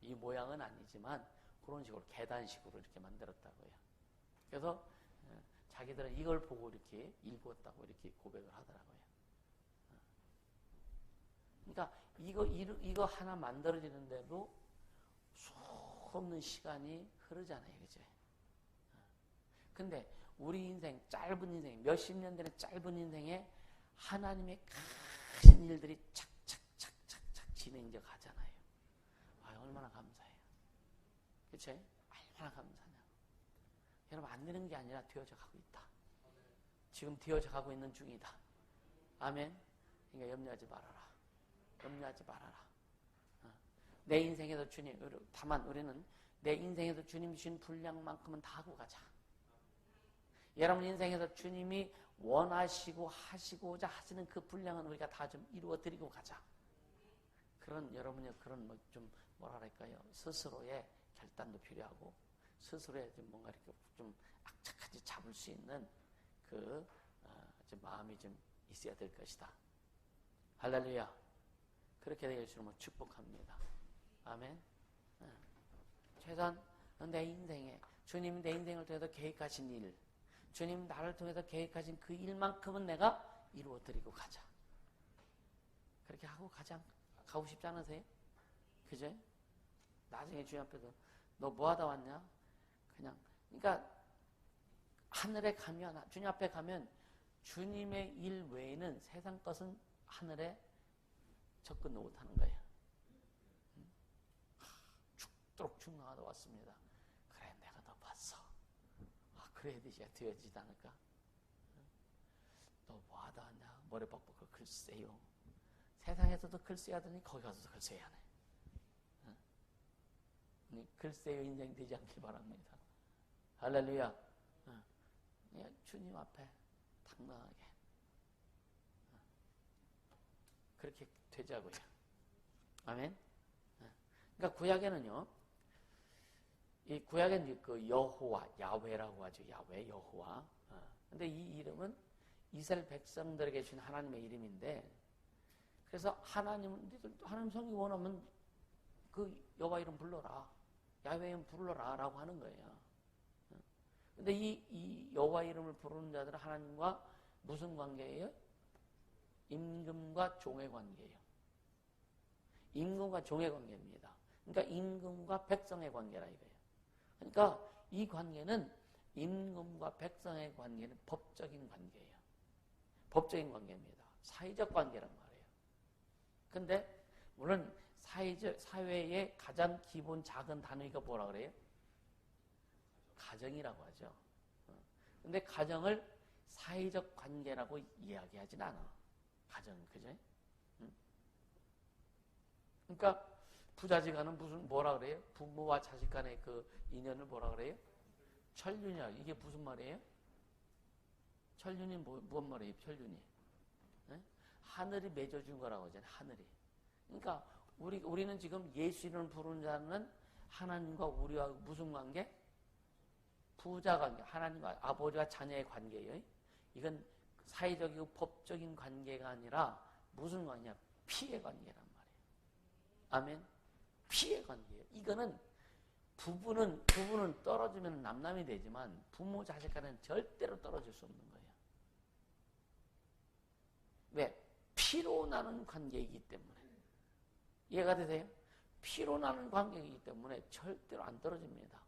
이 모양은 아니지만 그런 식으로 계단식으로 이렇게 만들었다고요. 그래서 자기들은 이걸 보고 이렇게 일구었다고 이렇게 고백을 하더라고요. 그러니까 이거 하나 만들어지는데도 수없는 시간이 흐르잖아요. 그죠? 근데 우리 인생, 짧은 인생, 몇십 년 되는 짧은 인생에 하나님의 큰 일들이 착착착착착 진행되어 가잖아요. 얼마나 감사해요. 그치? 얼마나 감사하냐. 여러분, 안 되는 게 아니라 되어져 가고 있다. 지금 되어져 가고 있는 중이다. 아멘. 그러니까 염려하지 말아라. 염려하지 말아라. 내 인생에서 주님, 다만 우리는 내 인생에서 주님 주신 분량만큼은 다 하고 가자. 여러분 인생에서 주님이 원하시고 하시고자 하시는 그 분량은 우리가 다 좀 이루어 드리고 가자. 여러분의 그런 뭐랄까요, 스스로의 결단도 필요하고, 스스로의 좀 뭔가 이렇게 좀 악착같이 잡을 수 있는 좀 마음이 좀 있어야 될 것이다. 할렐루야. 그렇게 되길 주님은 축복합니다. 아멘. 최소한 내 인생에 주님이 내 인생을 통해서 계획하신 일, 주님 나를 통해서 계획하신 그 일만큼은 내가 이루어 드리고 가자. 그렇게 하고 가고 싶지 않으세요? 그죠? 나중에 주님 앞에서 너 뭐 하다 왔냐? 그러니까 하늘에 가면, 주님 앞에 가면 주님의 일 외에는 세상 것은 하늘에 접근도 못하는 거예요. 죽도록 중앙하다 왔습니다. 그래, 내가 너 봤어. 그래야 되지 않을까? 너 뭐 하다 왔냐? 머리 뻑뻑하고 글쎄요. 세상에서도 글쎄 하더니 거기 가서도 글쎄 하네. 글쎄요 인생 되지 않길 바랍니다. 할렐루야. 주님 앞에 당당하게 그렇게 되자고요. 아멘. 그러니까 구약에는요, 이 구약에는 그 여호와, 야훼라고 하죠. 야훼, 여호와. 근데 이 이름은 이스라엘 백성들에게 주신 하나님의 이름인데, 그래서 하나님 성이 원하면 그 여호와 이름 불러라, 야훼 이름 불러라라고 하는 거예요. 근데 이 여호와 이름을 부르는 자들은 하나님과 무슨 관계예요? 임금과 종의 관계예요. 임금과 종의 관계입니다. 그러니까 임금과 백성의 관계라 이거예요. 그러니까 이 관계는 임금과 백성의 관계는 법적인 관계예요. 법적인 관계입니다. 사회적 관계란 말이에요. 근데 물론 사회의 가장 기본 작은 단위가 뭐라 그래요? 가정이라고 하죠. 근데 가정을 사회적 관계라고 이야기하진 않아. 가정, 그죠? 그러니까 부자지간은 뭐라 그래요? 부모와 자식 간의 그 인연을 뭐라 그래요? 천륜이야. 이게 무슨 말이에요? 천륜이 무슨 말이에요? 천륜이. 네? 하늘이 맺어준 거라고 하잖아요. 하늘이. 그러니까 우리는 지금 예수 이름을 부르는 자는 하나님과 우리와 무슨 관계? 부자 관계. 하나님과 아버지와 자녀의 관계예요. 이건 사회적이고 법적인 관계가 아니라 무슨 관계냐? 피의 관계란 말이에요. 아멘. 피의 관계예요. 이거는 부부는 떨어지면 남남이 되지만 부모 자식 간에는 절대로 떨어질 수 없는 거예요. 왜? 피로 나는 관계이기 때문에. 이해가 되세요? 피로 나는 관계이기 때문에 절대로 안 떨어집니다.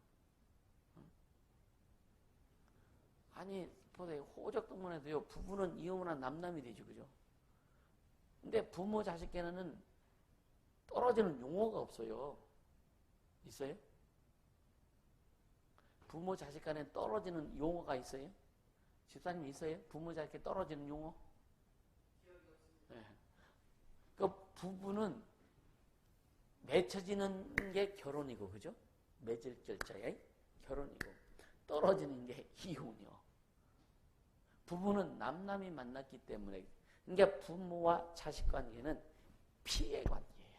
아니, 보세요. 호적 동문에도요, 부부는 이혼한 남남이 되죠, 그죠? 근데 부모 자식에게는 떨어지는 용어가 없어요. 있어요? 부모 자식 간에 떨어지는 용어가 있어요? 집사님 있어요? 부모 자식에 떨어지는 용어? 네. 그 부부는 맺혀지는 게 결혼이고, 그죠? 맺을 절차에 결혼이고, 떨어지는 게 이혼이요. 부부는 남남이 만났기 때문에, 그러니까 부모와 자식 관계는 피의 관계예요.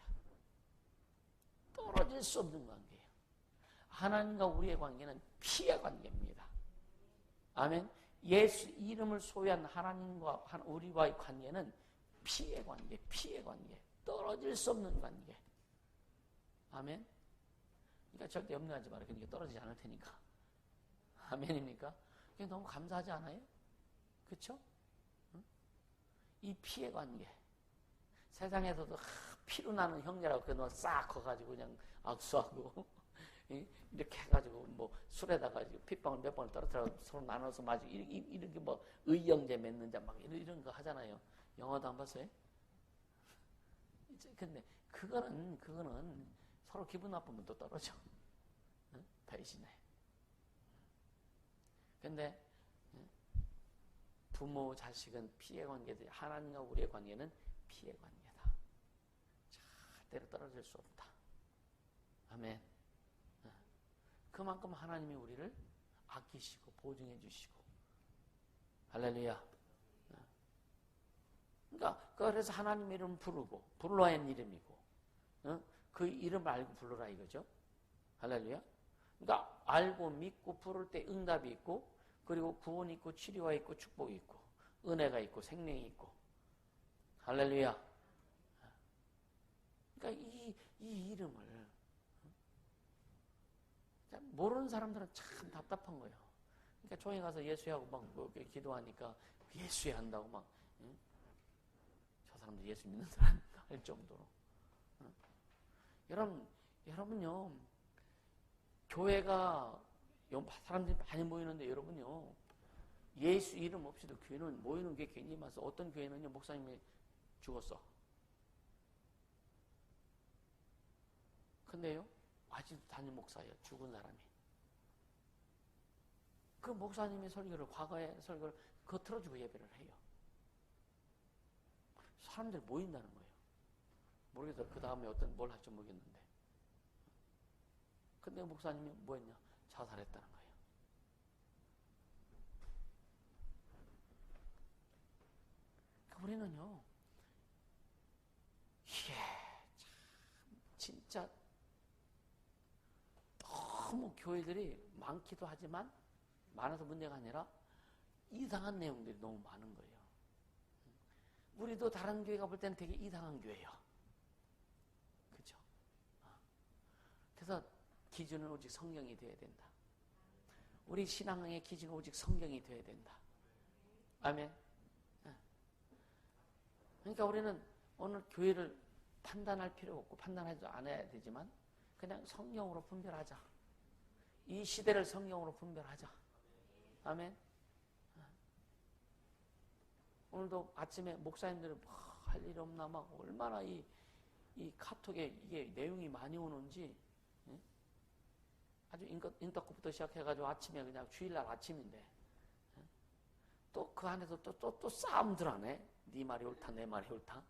떨어질 수 없는 관계예요. 하나님과 우리의 관계는 피의 관계입니다. 아멘. 예수 이름을 소유한 하나님과 우리와의 관계는 피의 관계, 피의 관계. 떨어질 수 없는 관계. 아멘. 그러니까 절대 염려하지 말아요. 그러니까 떨어지지 않을 테니까. 아멘입니까? 그게 너무 감사하지 않아요? 그렇죠? 이 피의 관계. 세상에서도 피로 나는 형제라고 그냥 싹 커가지고 그냥 악수하고 이렇게 해가지고 뭐 술에다가 핏방울 몇 번을 떨어뜨려 서로 나눠서 마시고 이렇게 뭐 의형제 맺는 자 막 이런 거 하잖아요. 영화도 안 봤어요? 근데 그거는 서로 기분 나쁘면 또 떨어져. 배신해. 근데 부모, 자식은 피의 관계들, 하나님과 우리의 관계는 피의 관계다. 절대로 떨어질 수 없다. 아멘. 그만큼 하나님이 우리를 아끼시고 보증해 주시고. 할렐루야. 그러니까 그래서 하나님 이름 부르고 불러야 하는 이름이고 그 이름 알고 불러라 이거죠. 할렐루야. 그러니까 알고 믿고 부를 때 응답이 있고 그리고 구원이 있고 치료가 있고 축복이 있고 은혜가 있고 생명이 있고. 할렐루야. 그러니까 이 이름을 모르는 사람들은 참 답답한 거예요. 그러니까 종에 가서 예수하고 막 기도하니까 예수야 한다고 막 저 사람들 예수 믿는 사람인가? 할 정도로. 여러분요, 교회가 사람들이 많이 모이는데 여러분요, 예수 이름 없이도 교회는 모이는 게 굉장히 많아서 어떤 교회는요, 목사님이 죽었어. 근데요, 아직도 담임 목사예요. 죽은 사람이. 그 목사님의 설교를, 과거의 설교를 그거 틀어주고 예배를 해요. 사람들이 모인다는 거예요. 모르겠어요. 그 다음에 뭘 할지 모르겠는데. 근데 목사님이 뭐 했냐? 자살했다는 거예요. 그러니까 우리는요, 이게 참, 진짜 너무 교회들이 많기도 하지만, 많아서 문제가 아니라 이상한 내용들이 너무 많은 거예요. 우리도 다른 교회가 볼 때는 되게 이상한 교회예요. 그렇죠? 그래서 기준은 오직 성경이 되어야 된다. 우리 신앙의 기준은 오직 성경이 되어야 된다. 아멘. 그러니까 우리는 오늘 교회를 판단할 필요 없고 판단하지도 않아야 되지만 그냥 성경으로 분별하자. 이 시대를 성경으로 분별하자. 아멘. 오늘도 아침에 목사님들은 할 일 없나 막 얼마나 이 카톡에 이게 내용이 많이 오는지, 아주 인터코부터 시작해가지고 아침에 그냥 주일날 아침인데 또 그 안에서 또 싸움들 하네. 네 말이 옳다 내 말이 옳다.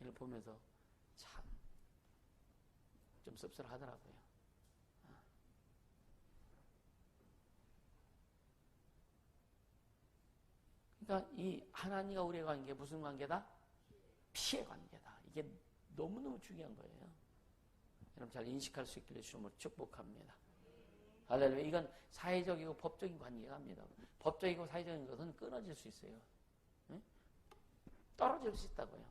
이걸 보면서 참 좀 씁쓸하더라고요. 그러니까 이 하나님과 우리의 관계 무슨 관계다? 피해 관계다. 이게 너무너무 중요한 거예요. 여러분 잘 인식할 수 있기를 주님을 축복합니다. 할렐루야. 이건 사회적이고 법적인 관계가 합니다. 법적이고 사회적인 것은 끊어질 수 있어요. 응? 떨어질 수 있다고요.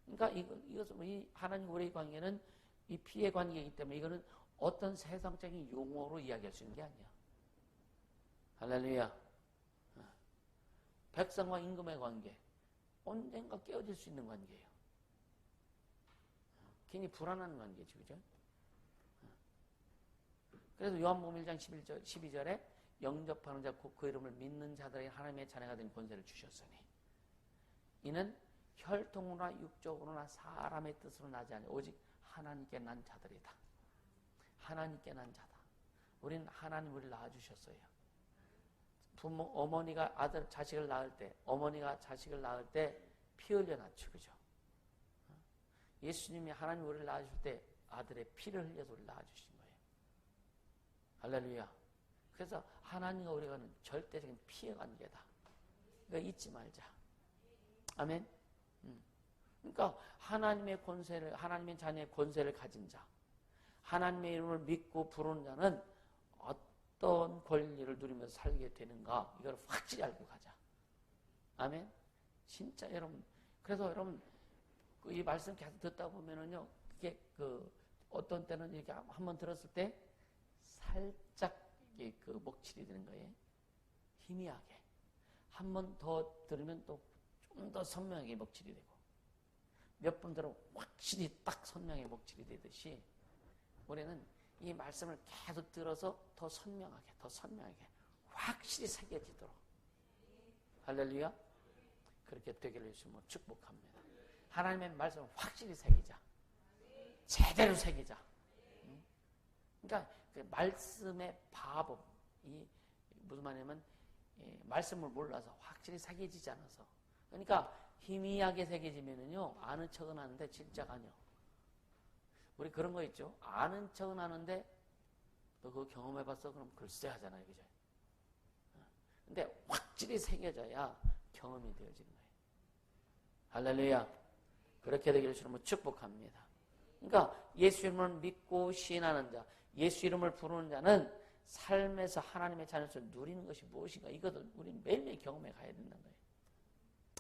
그러니까 이것은 이 하나님과 우리의 관계는 이 피해 관계이기 때문에 이거는 어떤 세상적인 용어로 이야기할 수 있는 게 아니야. 할렐루야. 백성과 임금의 관계, 언젠가 깨어질 수 있는 관계예요. 괜히 불안한 관계죠, 그죠? 그래서 요한복음 1장 12절에 영접하는 자, 그 이름을 믿는 자들에게 하나님의 자녀가 된 권세를 주셨으니 이는 혈통으로나 육적으로나 사람의 뜻으로 나지 아니 오직 하나님께 난 자들이다. 하나님께 난 자다. 우리는 하나님 우리를 낳아주셨어요. 어머니가 자식을 낳을 때 피 흘려 낳죠. 그죠? 예수님이 하나님 우리를 낳아주실 때 아들의 피를 흘려서 우리를 낳아주신 거예요. 할렐루야. 그래서 하나님과 우리가는 절대적인 피해 관계다. 그러니까 잊지 말자. 아멘. 그러니까 하나님의 권세를, 하나님의 자녀의 권세를 가진 자, 하나님의 이름을 믿고 부르는 자는 어떤 권리를 누리면서 살게 되는가, 이걸 확실히 알고 가자. 아멘. 진짜 여러분, 그래서 여러분 이 말씀 계속 듣다 보면은요, 이게 어떤 때는 이렇게 한번 들었을 때 살짝 이게 먹칠이 되는 거예요. 희미하게. 한 번 더 들으면 또 좀 더 선명하게 먹칠이 되고, 몇 번 들으면 확실히 딱 선명하게 먹칠이 되듯이 우리는 이 말씀을 계속 들어서 더 선명하게 확실히 새겨지도록, 할렐루야, 그렇게 되기를 주시면 축복합니다. 하나님의 말씀을 확실히 새기자. 제대로 새기자. 그러니까 그 말씀의 바법이 무슨 말이냐면 말씀을 몰라서 확실히 새겨지지 않아서, 그러니까 희미하게 새겨지면은요 아는 척은 하는데 진짜가 아니요. 우리 그런 거 있죠. 아는 척은 하는데 너 그거 경험해봤어? 그럼 글쎄 하잖아요. 그죠? 근데 확실히 새겨져야 경험이 되어지는 거예요. 할렐루야. 그렇게 되기를 주님은 축복합니다. 그러니까 예수 이름을 믿고 시인하는 자, 예수 이름을 부르는 자는 삶에서 하나님의 자녀로서 누리는 것이 무엇인가, 이것을 우리는 매일매일 경험해 가야 된다는 거예요.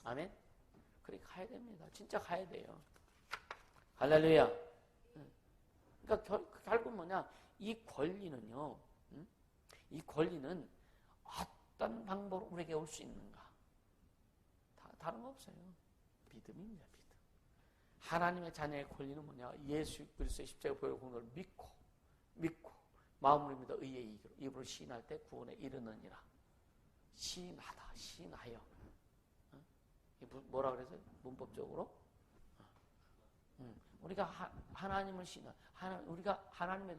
아멘? 그렇게 가야 됩니다. 진짜 가야 돼요. 할렐루야. 그러니까 결국 뭐냐, 이 권리는요, 이 권리는 어떤 방법으로 우리에게 올 수 있는가, 다른 거 없어요. 믿음입니다. 믿음. 하나님의 자녀의 권리는 뭐냐? 예수 그리스도의 십자가 보혈 공로를 믿고 마음으로 믿어 의의 이기로 입으로 시인할 때 구원에 이르느니라. 시인하여. 뭐라 그래서 문법적으로? 우리가 하나님을 우리가 하나님에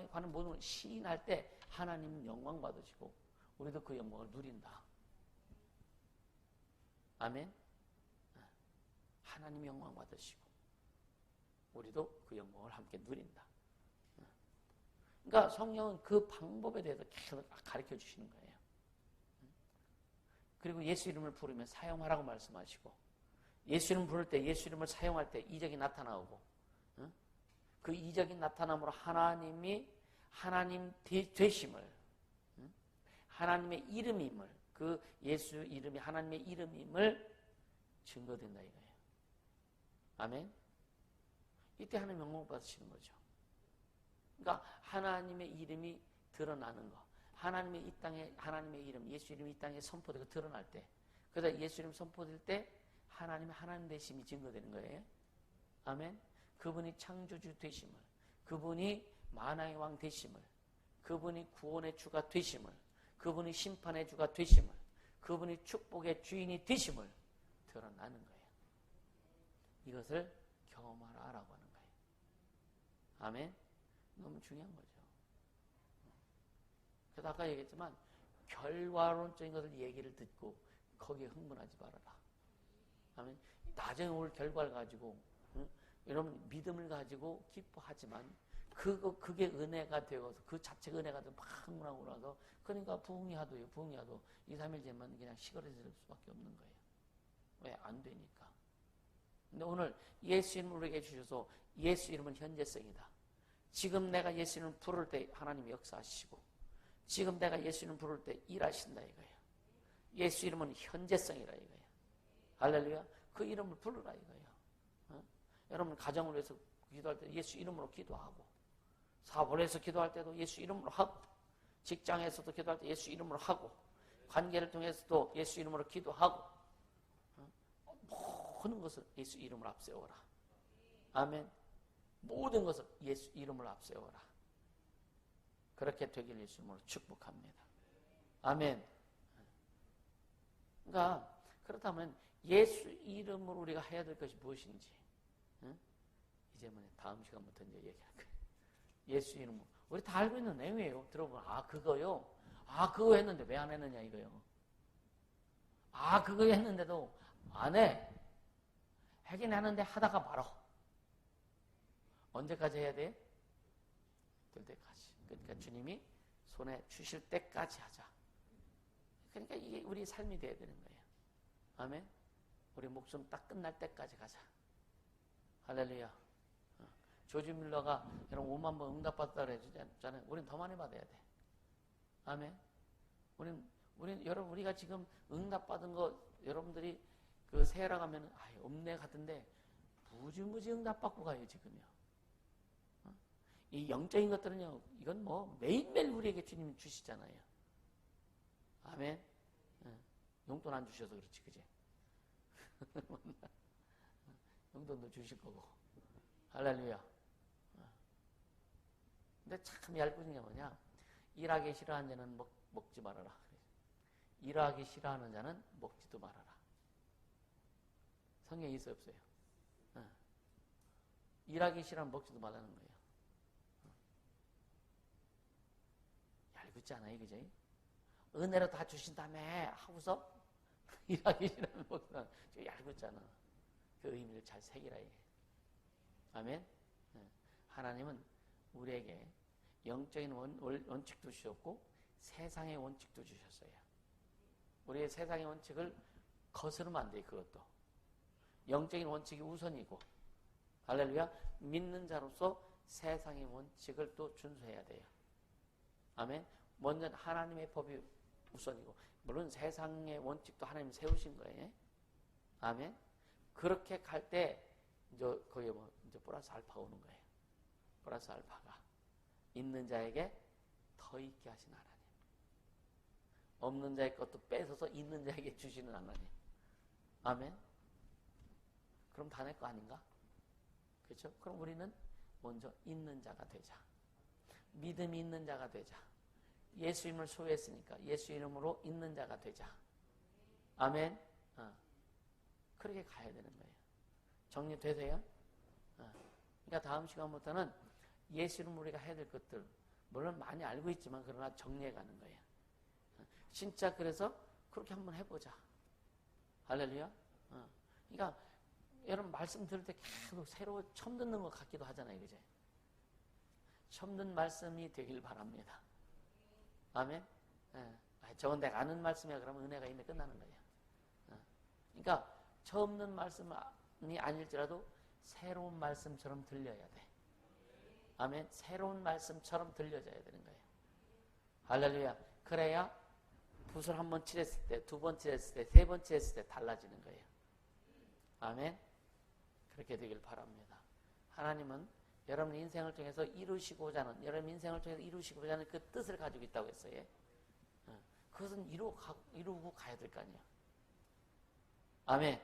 관한 모든 걸 시인할 때 하나님은 영광 받으시고 우리도 그 영광을 누린다. 아멘. 하나님 영광 받으시고 우리도 그 영광을 함께 누린다. 그러니까 성령은 그 방법에 대해서 계속 가르쳐 주시는 거예요. 그리고 예수 이름을 부르면 사용하라고 말씀하시고 예수 이름 부를 때 예수 이름을 사용할 때 이적이 나타나오고 그 이적이 나타남으로 하나님 되심을 하나님의 이름임을 그 예수 이름이 하나님의 이름임을 증거된다 이거예요. 아멘. 이때 하나님 영광 받으시는 거죠. 그러니까 하나님의 이름이 드러나는 거. 하나님의 이 땅에 하나님의 이름, 예수 이름이 이 땅에 선포되고 드러날 때, 그러다 예수 이름 선포될 때 하나님의 하나님 되심이 증거되는 거예요. 아멘. 그분이 창조주 되심을, 그분이 만왕의 왕 되심을, 그분이 구원의 주가 되심을, 그분이 심판의 주가 되심을, 그분이 축복의 주인이 되심을 드러나는 거예요. 이것을 경험하라라고 하는 거예요. 아멘. 너무 중요한 거죠. 그래서 아까 얘기했지만 결과론적인 것을 얘기를 듣고 거기에 흥분하지 말아라. 아멘. 나중에 올 결과를 가지고 여러분 믿음을 가지고 기뻐하지만 그게 은혜가 되어서 그 자체가 은혜가 되어 막 흥분하고 나서 그러니까 부흥이 하도 2, 3일 뒤면 그냥 시골에서 수밖에 없는 거예요. 왜? 안 되니까. 근데 오늘 예수 이름을 우리에게 주셔서 예수 이름은 현재성이다. 지금 내가 예수 이름을 부를 때 하나님이 역사하시고 지금 내가 예수 이름을 부를 때 일하신다 이거예요. 예수 이름은 현재성이라 이거예요. 할렐루야. 그 이름을 부르라 이거예요. 여러분 가정을 위해서 기도할 때 예수 이름으로 기도하고 사업을 위해서 기도할 때도 예수 이름으로 하고 직장에서도 기도할 때 예수 이름으로 하고 관계를 통해서도 예수 이름으로 기도하고 모든 것을 예수 이름으로 앞세워라. 아멘. 모든 것을 예수 이름으로 앞세워라. 그렇게 되길 예수 이름으로 축복합니다. 아멘. 그러니까 그렇다면 예수 이름으로 우리가 해야 될 것이 무엇인지 이제 다음 시간부터 이제 얘기할 거예요. 예수 이름으로 우리 다 알고 있는 내용이에요. 들어보면 그거요. 그거 했는데 왜 안 했느냐 이거요. 그거 했는데도 안 해. 하긴 하는데 하다가 말어. 언제까지 해야 돼? 될 때까지. 그러니까 주님이 손에 주실 때까지 하자. 그러니까 이게 우리 삶이 돼야 되는 거예요. 아멘. 우리 목숨 딱 끝날 때까지 가자. 할렐루야. 조지 밀러가 여러분 5만 번 응답받았다고 그랬잖아요. 우린 더 많이 받아야 돼. 아멘. 여러분 우리가 지금 응답받은 거 여러분들이 그 세라 가면 없네 같은데 무지무지 응답받고 가요 지금요. 이 영적인 것들은요 이건 매일매일 우리에게 주님이 주시잖아요. 아멘. 용돈 안 주셔서 그렇지 그지? 용돈도 주실 거고. 할렐루야. 근데 참 얄궂은 게 뭐냐? 일하기 싫어하는 자는 먹지 말아라. 일하기 싫어하는 자는 먹지도 말아라. 성경에 있어요 없어요? 일하기 싫어하면 먹지도 말라는 거예요. 얄궂지 않아요 그죠? 은혜로 다 주신다며 하고서 일하기 싫어하면 먹지 말아라. 얄궂잖아. 그 의미를 잘 새기라 이게. 아멘. 하나님은 우리에게 영적인 원칙도 주셨고 세상의 원칙도 주셨어요. 우리의 세상의 원칙을 거스르면 안 돼요. 그것도 영적인 원칙이 우선이고 할렐루야. 믿는 자로서 세상의 원칙을 또 준수해야 돼요. 아멘. 먼저 하나님의 법이 우선이고 물론 세상의 원칙도 하나님 세우신 거예요. 아멘. 그렇게 갈 때 이제 거기에 이제 플러스 알파가 오는 거예요. 플러스 알파가 있는 자에게 더 있게 하신 하나님. 없는 자의 것도 뺏어서 있는 자에게 주시는 하나님. 아멘. 그럼 다 내 거 아닌가? 그렇죠? 그럼 우리는 먼저 있는 자가 되자. 믿음이 있는 자가 되자. 예수 이름을 소유했으니까 예수 이름으로 있는 자가 되자. 아멘. 그렇게 가야 되는 거예요. 정리되세요? 그러니까 다음 시간부터는 예수 이름으로 우리가 해야 될 것들 물론 많이 알고 있지만 그러나 정리해 가는 거예요. 진짜 그래서 그렇게 한번 해보자. 할렐루야. 그러니까 여러분 말씀 들을 때 계속 새로 처음 듣는 것 같기도 하잖아요. 그죠? 처음 듣는 말씀이 되길 바랍니다. 아멘. 저건 내가 아는 말씀이야. 그러면 은혜가 이미 끝나는 거예요. 그러니까 처음 듣는 말씀이 아닐지라도 새로운 말씀처럼 들려야 돼. 아멘. 새로운 말씀처럼 들려져야 되는 거예요. 할렐루야. 그래야 붓을 한 번 칠했을 때, 두 번 칠했을 때, 세 번 칠했을 때 달라지는 거예요. 아멘. 그렇게 되길 바랍니다. 하나님은 여러분 인생을 통해서 여러분 인생을 통해서 이루시고자 하는 그 뜻을 가지고 있다고 했어요. 그것은 이루고 가야 될 거 아니에요. 아멘.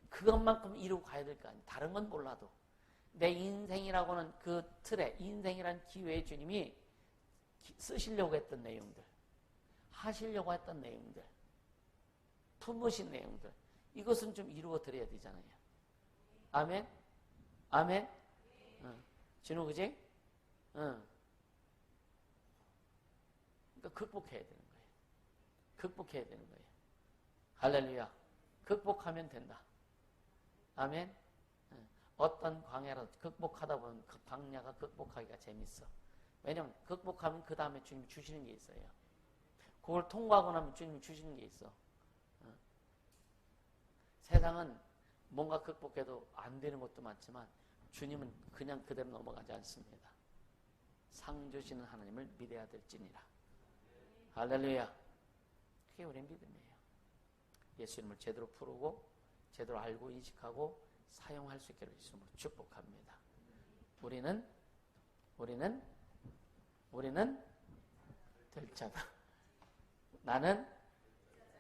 그것만큼 이루고 가야 될 거 아니에요. 다른 건 몰라도. 내 인생이라고는 그 틀에, 인생이란 기회에 주님이 쓰시려고 했던 내용들, 하시려고 했던 내용들, 품으신 내용들, 이것은 좀 이루어 드려야 되잖아요. 아멘? 아멘? 진호, 그지? 그러니까 극복해야 되는 거예요. 극복해야 되는 거예요. 할렐루야. 극복하면 된다. 아멘? 어떤 광야라도 극복하다 보면 그 광야가 극복하기가 재밌어. 왜냐면 극복하면 그 다음에 주님이 주시는 게 있어요. 그걸 통과하고 나면 주님이 주시는 게 있어. 세상은 뭔가 극복해도 안 되는 것도 많지만 주님은 그냥 그대로 넘어가지 않습니다. 상 주시는 하나님을 믿어야 될지니라. 할렐루야. 그게 우리의 믿음이에요. 예수 이름을 제대로 부르고 제대로 알고 인식하고 사용할 수 있기를 예수님으로 축복합니다. 우리는 될 자다. 나는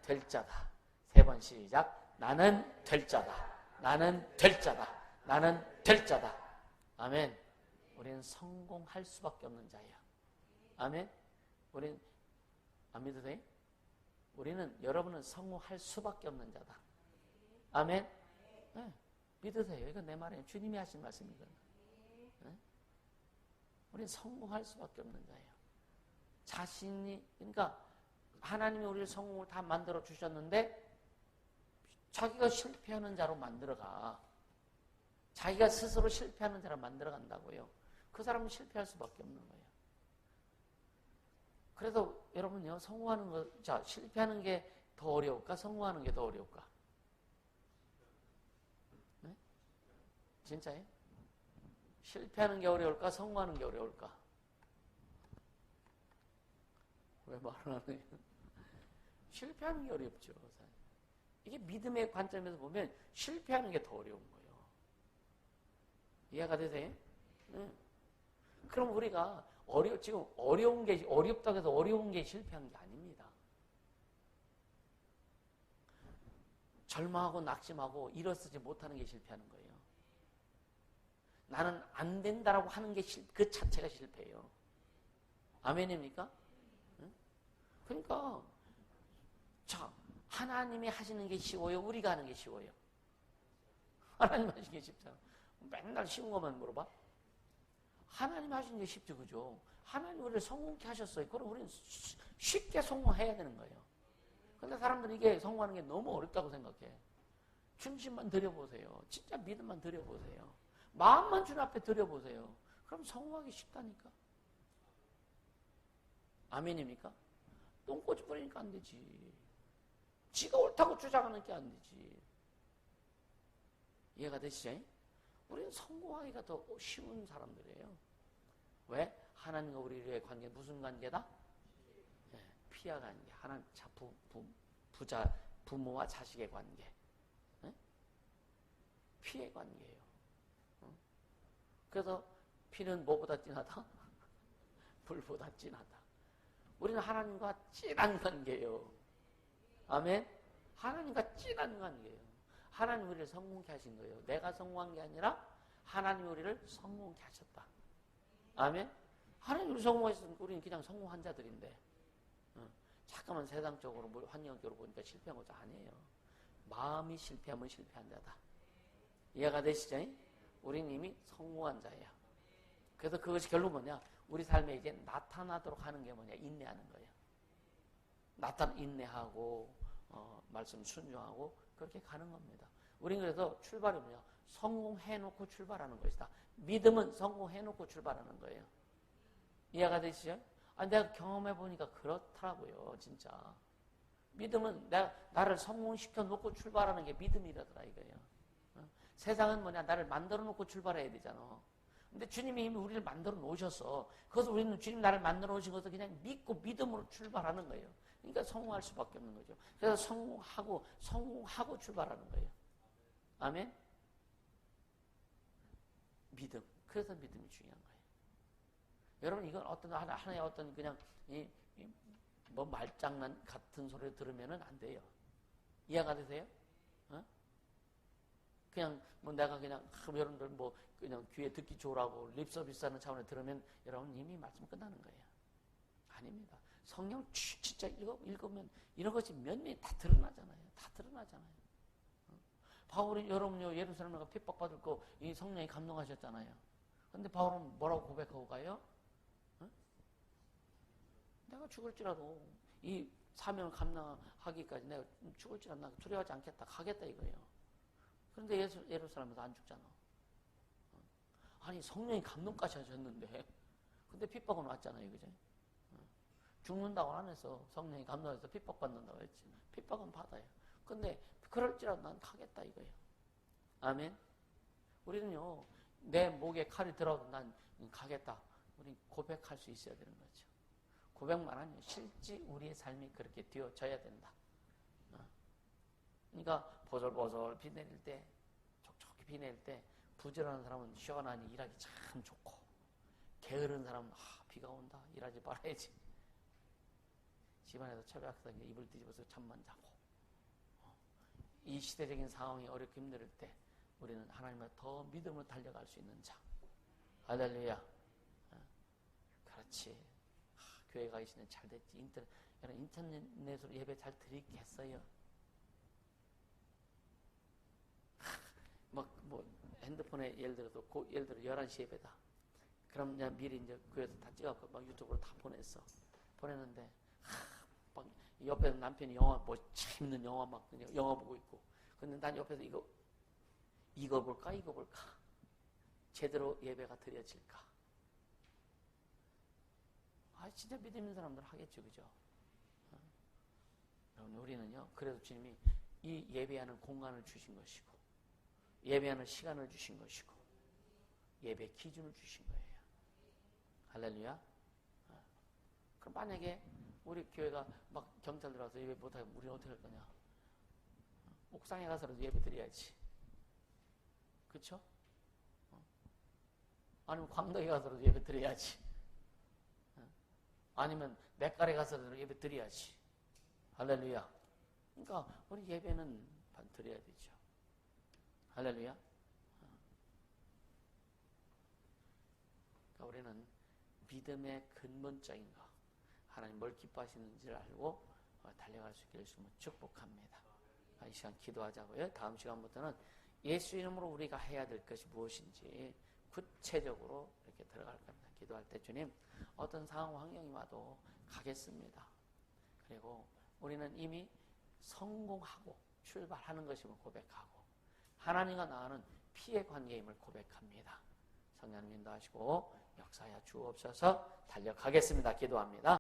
될 자다. 3번 시작. 나는 될 자다. 나는 될 자다. 나는 될 자다. 아멘. 우리는 성공할 수밖에 없는 자예요. 아멘. 우리는 안 믿어도 돼? 여러분은 성공할 수밖에 없는 자다. 아멘. 네, 믿으세요. 이건 내 말이에요. 주님이 하신 말씀이거든요. 네? 우리는 성공할 수밖에 없는 자예요. 그러니까 하나님이 우리를 성공을 다 만들어 주셨는데 자기가 실패하는 자로 만들어가. 자기가 스스로 실패하는 자로 만들어간다고요. 그 사람은 실패할 수밖에 없는 거예요. 그래서 여러분요, 성공하는 거, 자, 실패하는 게 더 어려울까? 성공하는 게 더 어려울까? 네? 진짜예요? 실패하는 게 어려울까? 성공하는 게 어려울까? 왜 말을 안 해요? 실패하는 게 어렵죠. 이게 믿음의 관점에서 보면 실패하는 게 더 어려운 거예요. 이해가 되세요? 네. 그럼 우리가 지금 어렵다고 해서 어려운 게 실패한 게 아닙니다. 절망하고 낙심하고 일어서지 못하는 게 실패하는 거예요. 나는 안 된다라고 하는 게 그 자체가 실패예요. 아멘입니까? 네? 그러니까 자, 하나님이 하시는 게 쉬워요? 우리가 하는 게 쉬워요? 하나님 하시는 게 쉽잖아. 맨날 쉬운 것만 물어봐. 하나님 하시는 게 쉽죠, 그죠? 하나님 우리를 성공케 하셨어요. 그럼 우리는 쉽게 성공해야 되는 거예요. 근데 사람들은 이게 성공하는 게 너무 어렵다고 생각해. 중심만 들여보세요. 진짜 믿음만 들여보세요. 마음만 주님 앞에 들여보세요. 그럼 성공하기 쉽다니까. 아멘입니까? 똥꼬치 뿌리니까 안 되지. 지가 옳다고 주장하는 게 안 되지. 이해가 되시죠? 우리는 성공하기가 더 쉬운 사람들이에요. 왜? 하나님과 우리의 관계 무슨 관계다? 네, 피하 관계. 하나님 부모와 자식의 관계. 네? 피의 관계예요. 그래서 피는 뭐보다 진하다? 불보다 진하다. 우리는 하나님과 진한 관계예요. 아멘? 하나님과 진한 관계예요. 하나님 우리를 성공케 하신 거예요. 내가 성공한 게 아니라 하나님 우리를 성공케 하셨다. 아멘? 하나님 우리 성공하셨으니까 우리는 그냥 성공한 자들인데 잠깐만 세상적으로 환경적으로 보니까 실패한 거죠. 아니에요. 마음이 실패하면 실패한 자다. 이해가 되시죠? 우리는 이미 성공한 자예요. 그래서 그것이 결국 뭐냐? 우리 삶에 이제 나타나도록 하는 게 뭐냐? 인내하는 거예요. 인내하고 말씀 순종하고 그렇게 가는 겁니다. 우리는 그래서 출발이 뭐냐? 성공해놓고 출발하는 것이다. 믿음은 성공해놓고 출발하는 거예요. 이해가 되시죠? 내가 경험해보니까 그렇더라고요. 진짜. 믿음은 나를 성공시켜 놓고 출발하는 게 믿음이라더라 이거예요. 세상은 뭐냐? 나를 만들어 놓고 출발해야 되잖아. 근데 주님이 이미 우리를 만들어 놓으셨어. 그래서 우리는 주님 나를 만들어 놓으신 것을 그냥 믿고 믿음으로 출발하는 거예요. 그러니까 성공할 수밖에 없는 거죠. 그래서 성공하고 출발하는 거예요. 아멘? 믿음. 그래서 믿음이 중요한 거예요. 여러분, 이건 하나의 어떤 그냥, 말장난 같은 소리를 들으면 안 돼요. 이해가 되세요? 그냥, 내가 그냥, 여러분들 그냥 귀에 듣기 좋으라고 립서비스 하는 차원에 들으면 여러분 이미 말씀 끝나는 거예요. 아닙니다. 성경을 진짜 읽으면 이런 것이 면면이 다 드러나잖아요. 다 드러나잖아요. 바울이 여러분요, 예루살렘에 핍박받을 거 이 성령이 감동하셨잖아요. 근데 바울은 뭐라고 고백하고 가요? 내가 죽을지라도 이 사명을 감당하기까지 내가 죽을지라도 나 두려워하지 않겠다. 가겠다 이거예요. 그런데 예루살렘에서 안 죽잖아. 아니 성령이 감동까지 하셨는데 근데 핍박은 왔잖아요. 그죠? 죽는다고 안 해서 성령이 감동해서 핍박받는다고 했지. 핍박은 받아요. 근데 그럴지라도 난 가겠다 이거예요. 아멘? 우리는요. 내 목에 칼이 들어도 난 가겠다. 우리 고백할 수 있어야 되는 거죠. 고백만 하면 실제 우리의 삶이 그렇게 되어져야 된다. 그러니까 보슬보슬 비 내릴 때, 촉촉히 비 내릴 때 부지런한 사람은 시원하니 일하기 참 좋고 게으른 사람은 비가 온다 일하지 말아야지. 집안에서 처박혀서 이불 뒤집어서 잠만 자고 이 시대적인 상황이 어렵고 힘들 때 우리는 하나님을 더 믿음으로 달려갈 수 있는 자. 할렐루야. 그렇지. 교회 가 계시는 잘 됐지. 인터넷으로 예배 잘 드리겠어요. 핸드폰에 예를 들어 11시 예배다. 그럼 그냥 미리 이제 교회에서 다 찍어갖고 막 유튜브로 다 보냈는데 막 옆에서 남편이 영화 재밌는 영화 막 그냥 영화 보고 있고. 근데 난 옆에서 이거 볼까 제대로 예배가 드려질까. 진짜 믿음 있는 사람들 하겠죠, 그죠? 여러분, 우리는요, 그래도 주님이 이 예배하는 공간을 주신 것이고, 예배하는 시간을 주신 것이고, 예배 기준을 주신 거예요. 할렐루야. 그럼 만약에 우리 교회가 막 경찰 들어와서 예배 못하면 우리는 어떻게 할 거냐? 옥상에 가서라도 예배 드려야지. 그쵸? 아니면 광덕에 가서라도 예배 드려야지. 아니면 냇가에 가서라도 예배 드려야지. 할렐루야. 그러니까 우리 예배는 드려야 되죠. 할렐루야. 그러니까 우리는 믿음의 근본적인 거, 하나님 뭘 기뻐하시는지를 알고 달려갈 수 있기를 주님을 축복합니다. 이 시간 기도하자고요. 다음 시간부터는 예수 이름으로 우리가 해야 될 것이 무엇인지 구체적으로 이렇게 들어갈 겁니다. 기도할 때 주님, 어떤 상황 환경이 와도 가겠습니다. 그리고 우리는 이미 성공하고 출발하는 것임을 고백하고 하나님과 나와는 피해 관계임을 고백합니다. 성령님 인도하시고 역사하여 주옵소서. 달려가겠습니다. 기도합니다.